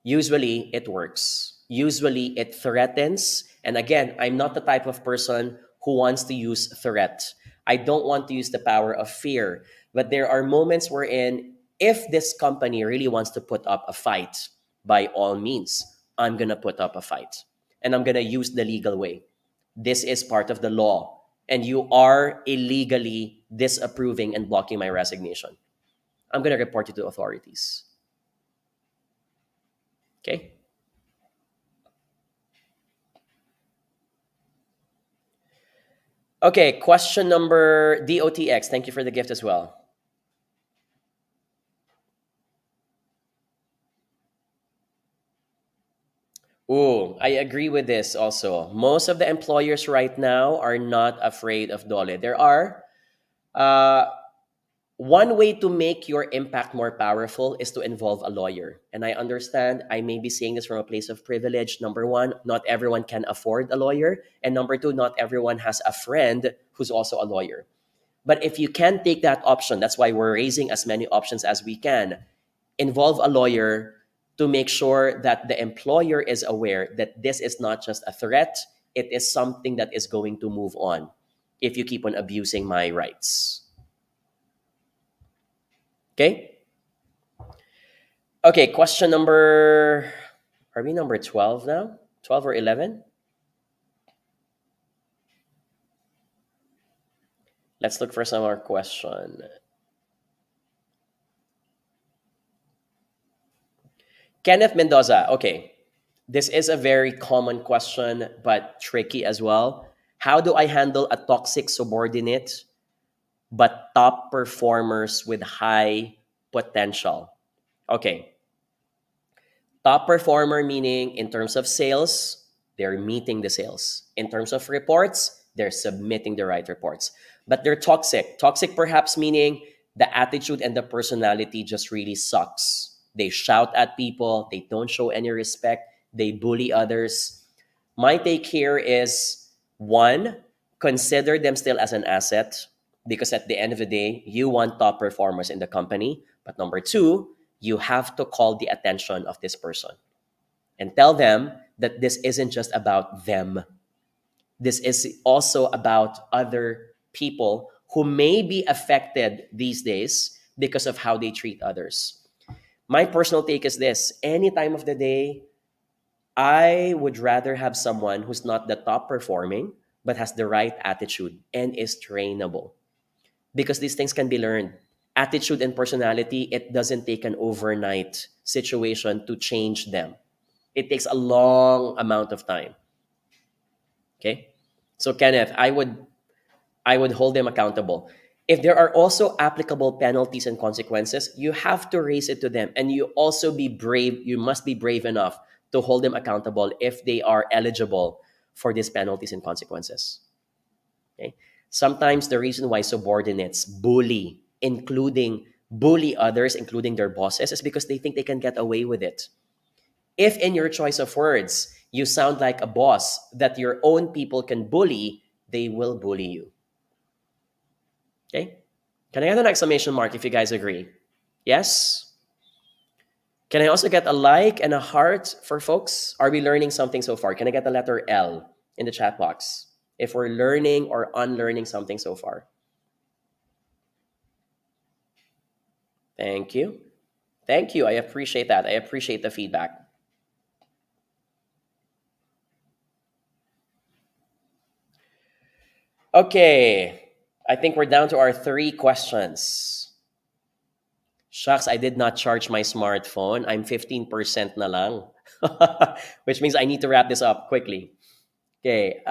Usually, it works. Usually, it threatens. And again, I'm not the type of person who wants to use threat. I don't want to use the power of fear. But there are moments wherein, if this company really wants to put up a fight, by all means, I'm going to put up a fight. And I'm going to use the legal way. This is part of the law. And you are illegally disapproving and blocking my resignation. I'm going to report you to authorities. Okay? Okay, question number DOTX. Thank you for the gift as well. Ooh, I agree with this also. Most of the employers right now are not afraid of DOLE. There are uh, one way to make your impact more powerful is to involve a lawyer. And I understand I may be saying this from a place of privilege. Number one, not everyone can afford a lawyer. And number two, not everyone has a friend who's also a lawyer. But if you can take that option, that's why we're raising as many options as we can. Involve a lawyer to make sure that the employer is aware that this is not just a threat, it is something that is going to move on if you keep on abusing my rights. Okay? Okay, question number, are we number 12 now? 12 or 11? Let's look for some more question. Kenneth Mendoza, okay. This is a very common question, but tricky as well. How do I handle a toxic subordinate, but top performers with high potential? Okay. Top performer meaning in terms of sales, they're meeting the sales. In terms of reports, they're submitting the right reports. But they're toxic. Toxic perhaps meaning the attitude and the personality just really sucks. They shout at people, they don't show any respect, they bully others. My take here is, one, consider them still as an asset because at the end of the day, you want top performers in the company. But number two, you have to call the attention of this person and tell them that this isn't just about them. This is also about other people who may be affected these days because of how they treat others. My personal take is this: any time of the day, I would rather have someone who's not the top performing, but has the right attitude and is trainable. Because these things can be learned. Attitude and personality, it doesn't take an overnight situation to change them. It takes a long amount of time. Okay? So Kenneth, I would hold them accountable. If there are also applicable penalties and consequences, you have to raise it to them. And you also be brave, you must be brave enough to hold them accountable if they are eligible for these penalties and consequences. Okay? Sometimes the reason why subordinates bully others, including their bosses, is because they think they can get away with it. If in your choice of words, you sound like a boss that your own people can bully, they will bully you. Okay? Can I get an exclamation mark if you guys agree? Yes? Can I also get a like and a heart for folks? Are we learning something so far? Can I get the letter L in the chat box if we're learning or unlearning something so far? Thank you. Thank you. I appreciate that. I appreciate the feedback. Okay. I think we're down to our 3 questions. Shucks, I did not charge my smartphone. I'm 15% na lang. Which means I need to wrap this up quickly. Okay.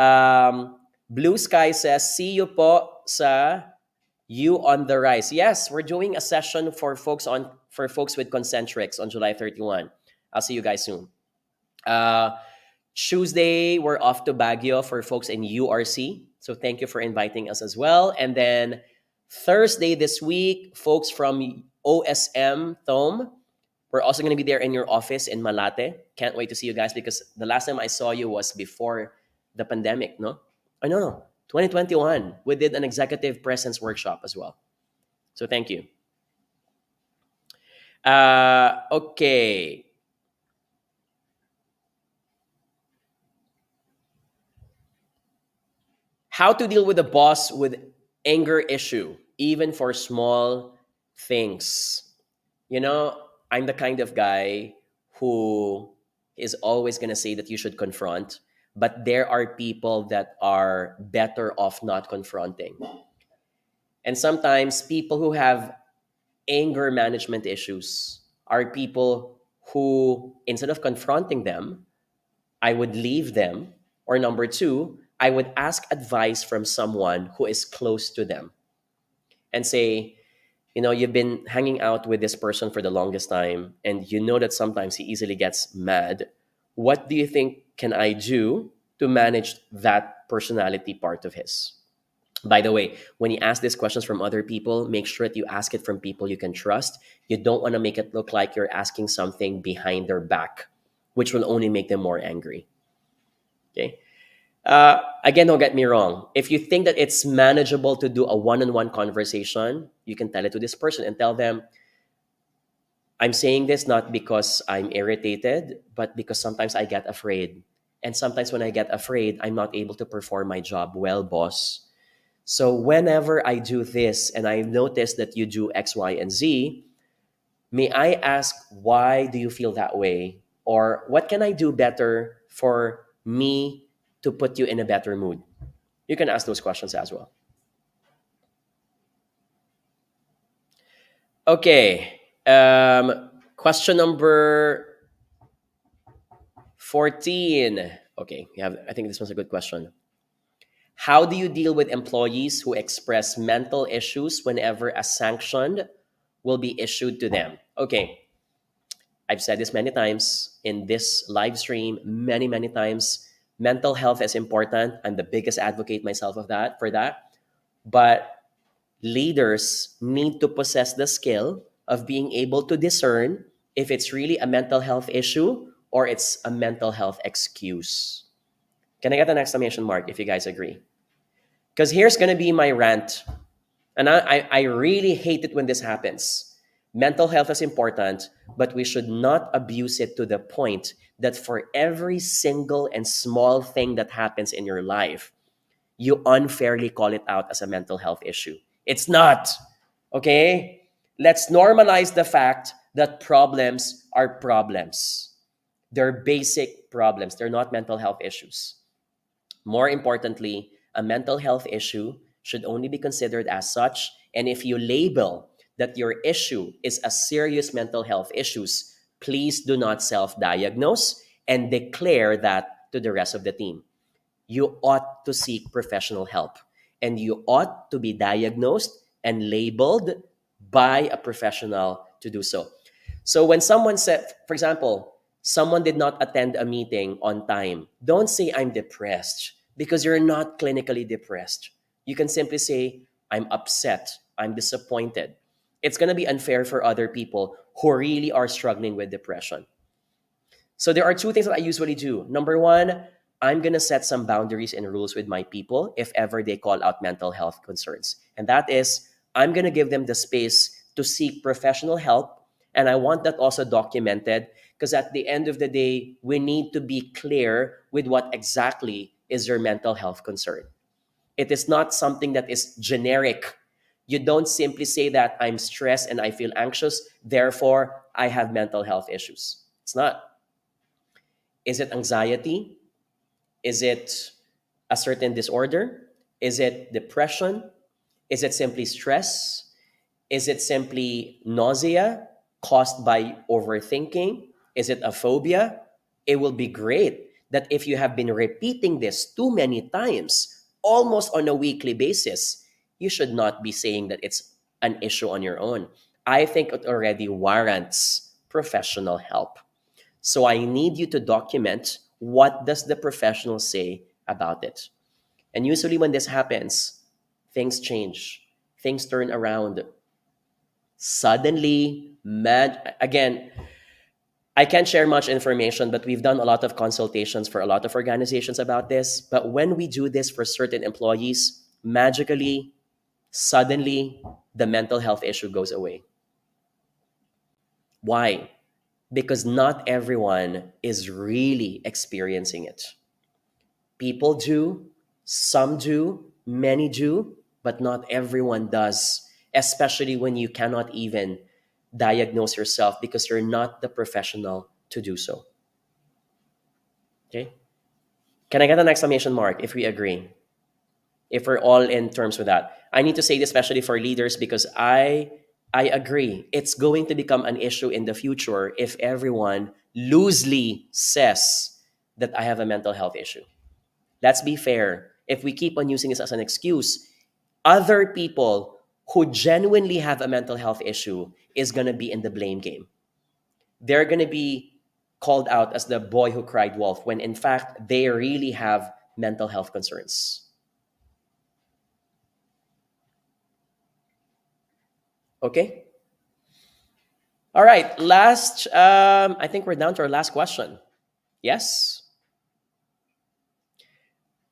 Blue Sky says, see you po sa You on the Rise. Yes, we're doing a session for folks with concentrics on July 31. I'll see you guys soon. Tuesday, we're off to Baguio for folks in URC. So thank you for inviting us as well. And then Thursday this week, folks from OSM Thom, we're also going to be there in your office in Malate. Can't wait to see you guys because the last time I saw you was before the pandemic, no? Oh, no. 2021, we did an executive presence workshop as well. So thank you. Okay. How to deal with a boss with anger issue, even for small things. You know, I'm the kind of guy who is always going to say that you should confront, but there are people that are better off not confronting. And sometimes people who have anger management issues are people who, instead of confronting them, I would leave them. Or number 2, I would ask advice from someone who is close to them and say, you know, you've been hanging out with this person for the longest time, and you know that sometimes he easily gets mad. What do you think can I do to manage that personality part of his? By the way, when you ask these questions from other people, make sure that you ask it from people you can trust. You don't want to make it look like you're asking something behind their back, which will only make them more angry. Okay. Again, don't get me wrong. If you think that it's manageable to do a one-on-one conversation, you can tell it to this person and tell them, I'm saying this not because I'm irritated, but because sometimes I get afraid. And sometimes when I get afraid, I'm not able to perform my job well, boss. So whenever I do this and I notice that you do X, Y, and Z, may I ask, why do you feel that way? Or what can I do better for me to put you in a better mood? You can ask those questions as well. Okay. Question number 14. Okay, I think this was a good question. How do you deal with employees who express mental issues whenever a sanction will be issued to them? Okay. I've said this many times in this live stream, many, many times. Mental health is important. I'm the biggest advocate myself for that. But leaders need to possess the skill of being able to discern if it's really a mental health issue or it's a mental health excuse. Can I get an exclamation mark if you guys agree? Because here's going to be my rant. And I really hate it when this happens. Mental health is important, but we should not abuse it to the point that for every single and small thing that happens in your life, you unfairly call it out as a mental health issue. It's not. Okay? Let's normalize the fact that problems are problems. They're basic problems. They're not mental health issues. More importantly, a mental health issue should only be considered as such. And if you label that your issue is a serious mental health issues, please do not self-diagnose and declare that to the rest of the team. You ought to seek professional help, and you ought to be diagnosed and labeled by a professional to do so. So when someone said, for example, someone did not attend a meeting on time, don't say I'm depressed because you're not clinically depressed. You can simply say, I'm upset, I'm disappointed. It's going to be unfair for other people who really are struggling with depression. So there are two things that I usually do. Number one, I'm going to set some boundaries and rules with my people if ever they call out mental health concerns. And that is, I'm going to give them the space to seek professional help. And I want that also documented because at the end of the day, we need to be clear with what exactly is your mental health concern. It is not something that is generic. You don't simply say that I'm stressed and I feel anxious, therefore I have mental health issues. It's not. Is it anxiety? Is it a certain disorder? Is it depression? Is it simply stress? Is it simply nausea caused by overthinking? Is it a phobia? It will be great that if you have been repeating this too many times, almost on a weekly basis, you should not be saying that it's an issue on your own. I think it already warrants professional help. So I need you to document what does the professional say about it. And usually when this happens, things change. Things turn around. Suddenly, again, I can't share much information, but we've done a lot of consultations for a lot of organizations about this. But when we do this for certain employees, magically, suddenly, the mental health issue goes away. Why? Because not everyone is really experiencing it. People do, some do, many do, but not everyone does, especially when you cannot even diagnose yourself because you're not the professional to do so. Okay? Can I get an exclamation mark if we agree? If we're all in terms with that. I need to say this especially for leaders because I agree. It's going to become an issue in the future if everyone loosely says that I have a mental health issue. Let's be fair. If we keep on using this as an excuse, other people who genuinely have a mental health issue is going to be in the blame game. They're going to be called out as the boy who cried wolf when in fact they really have mental health concerns. Okay? All right, last, I think we're down to our last question. Yes?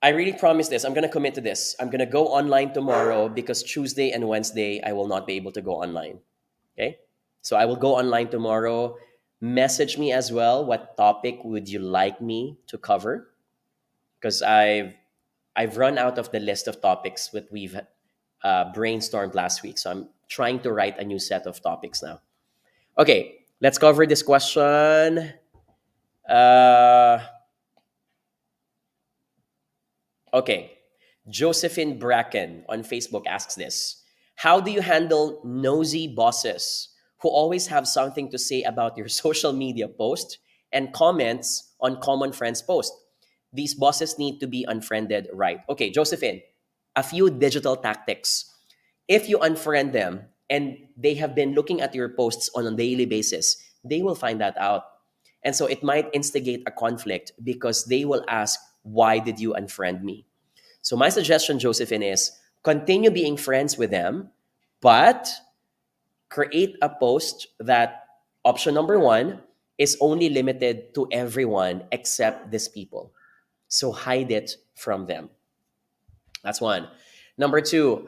I really promise this. I'm going to commit to this. I'm going to go online tomorrow because Tuesday and Wednesday, I will not be able to go online. Okay? So I will go online tomorrow. Message me as well. What topic would you like me to cover? Because I've run out of the list of topics that we've brainstormed last week. So I'm trying to write a new set of topics now. Okay, let's cover this question. Okay, Josephine Bracken on Facebook asks this. How do you handle nosy bosses who always have something to say about your social media post and comments on common friends' posts? These bosses need to be unfriended, right? Okay, Josephine, a few digital tactics. If you unfriend them and they have been looking at your posts on a daily basis, they will find that out. And so it might instigate a conflict because they will ask, why did you unfriend me? So my suggestion, Josephine, is continue being friends with them, but create a post that option number one is only limited to everyone except these people. So hide it from them. That's one. Number two,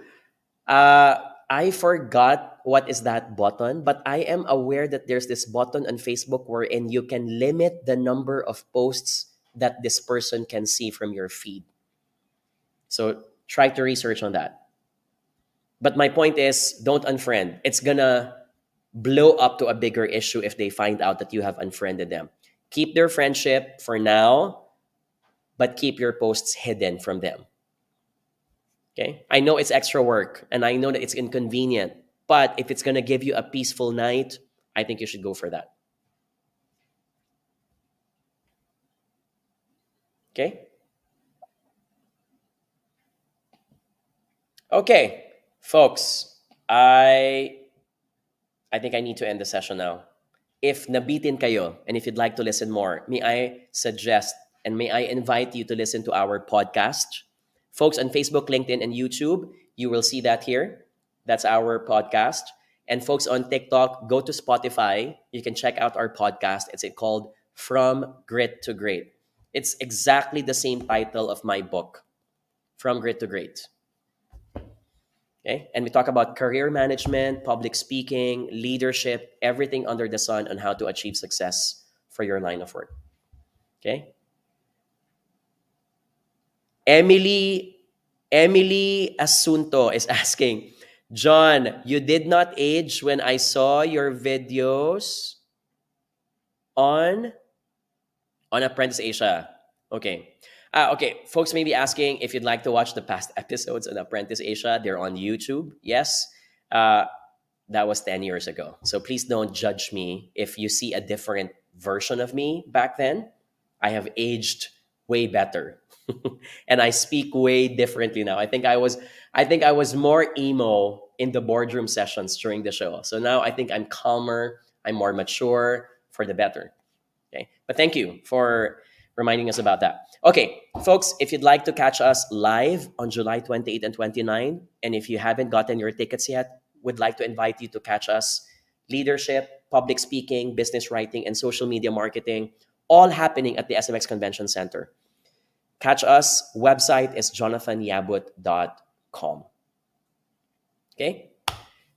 I forgot what is that button, but I am aware that there's this button on Facebook wherein you can limit the number of posts that this person can see from your feed. So try to research on that. But my point is, don't unfriend. It's gonna blow up to a bigger issue if they find out that you have unfriended them. Keep their friendship for now, but keep your posts hidden from them. Okay? I know it's extra work and I know that it's inconvenient, but if it's going to give you a peaceful night, I think you should go for that. Okay? Okay, folks, I think I need to end the session now. If nabitin kayo and if you'd like to listen more, may I suggest and may I invite you to listen to our podcast. Folks on Facebook, LinkedIn, and YouTube, you will see that here. That's our podcast. And folks on TikTok, go to Spotify. You can check out our podcast. It's called From Grit to Great. It's exactly the same title of my book, From Grit to Great. Okay? And we talk about career management, public speaking, leadership, everything under the sun on how to achieve success for your line of work. Okay? Emily Asunto is asking, John, you did not age when I saw your videos on Apprentice Asia. Okay. Okay, folks may be asking if you'd like to watch the past episodes on Apprentice Asia. They're on YouTube. Yes, that was 10 years ago. So please don't judge me if you see a different version of me back then. I have aged way better. And I speak way differently now. I think I was more emo in the boardroom sessions during the show. So now I think I'm calmer, I'm more mature for the better. Okay. But thank you for reminding us about that. Okay, folks, if you'd like to catch us live on July 28 and 29, and if you haven't gotten your tickets yet, we'd like to invite you to catch us. Leadership, public speaking, business writing, and social media marketing, all happening at the SMX Convention Center. Catch us. Website is 𝗦𝗵ance.com. Okay?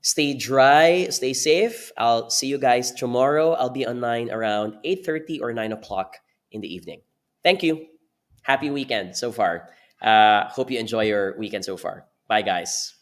Stay dry, stay safe. I'll see you guys tomorrow. I'll be online around 8:30 or 9 o'clock in the evening. Thank you. Happy weekend so far. Hope you enjoy your weekend so far. Bye, guys.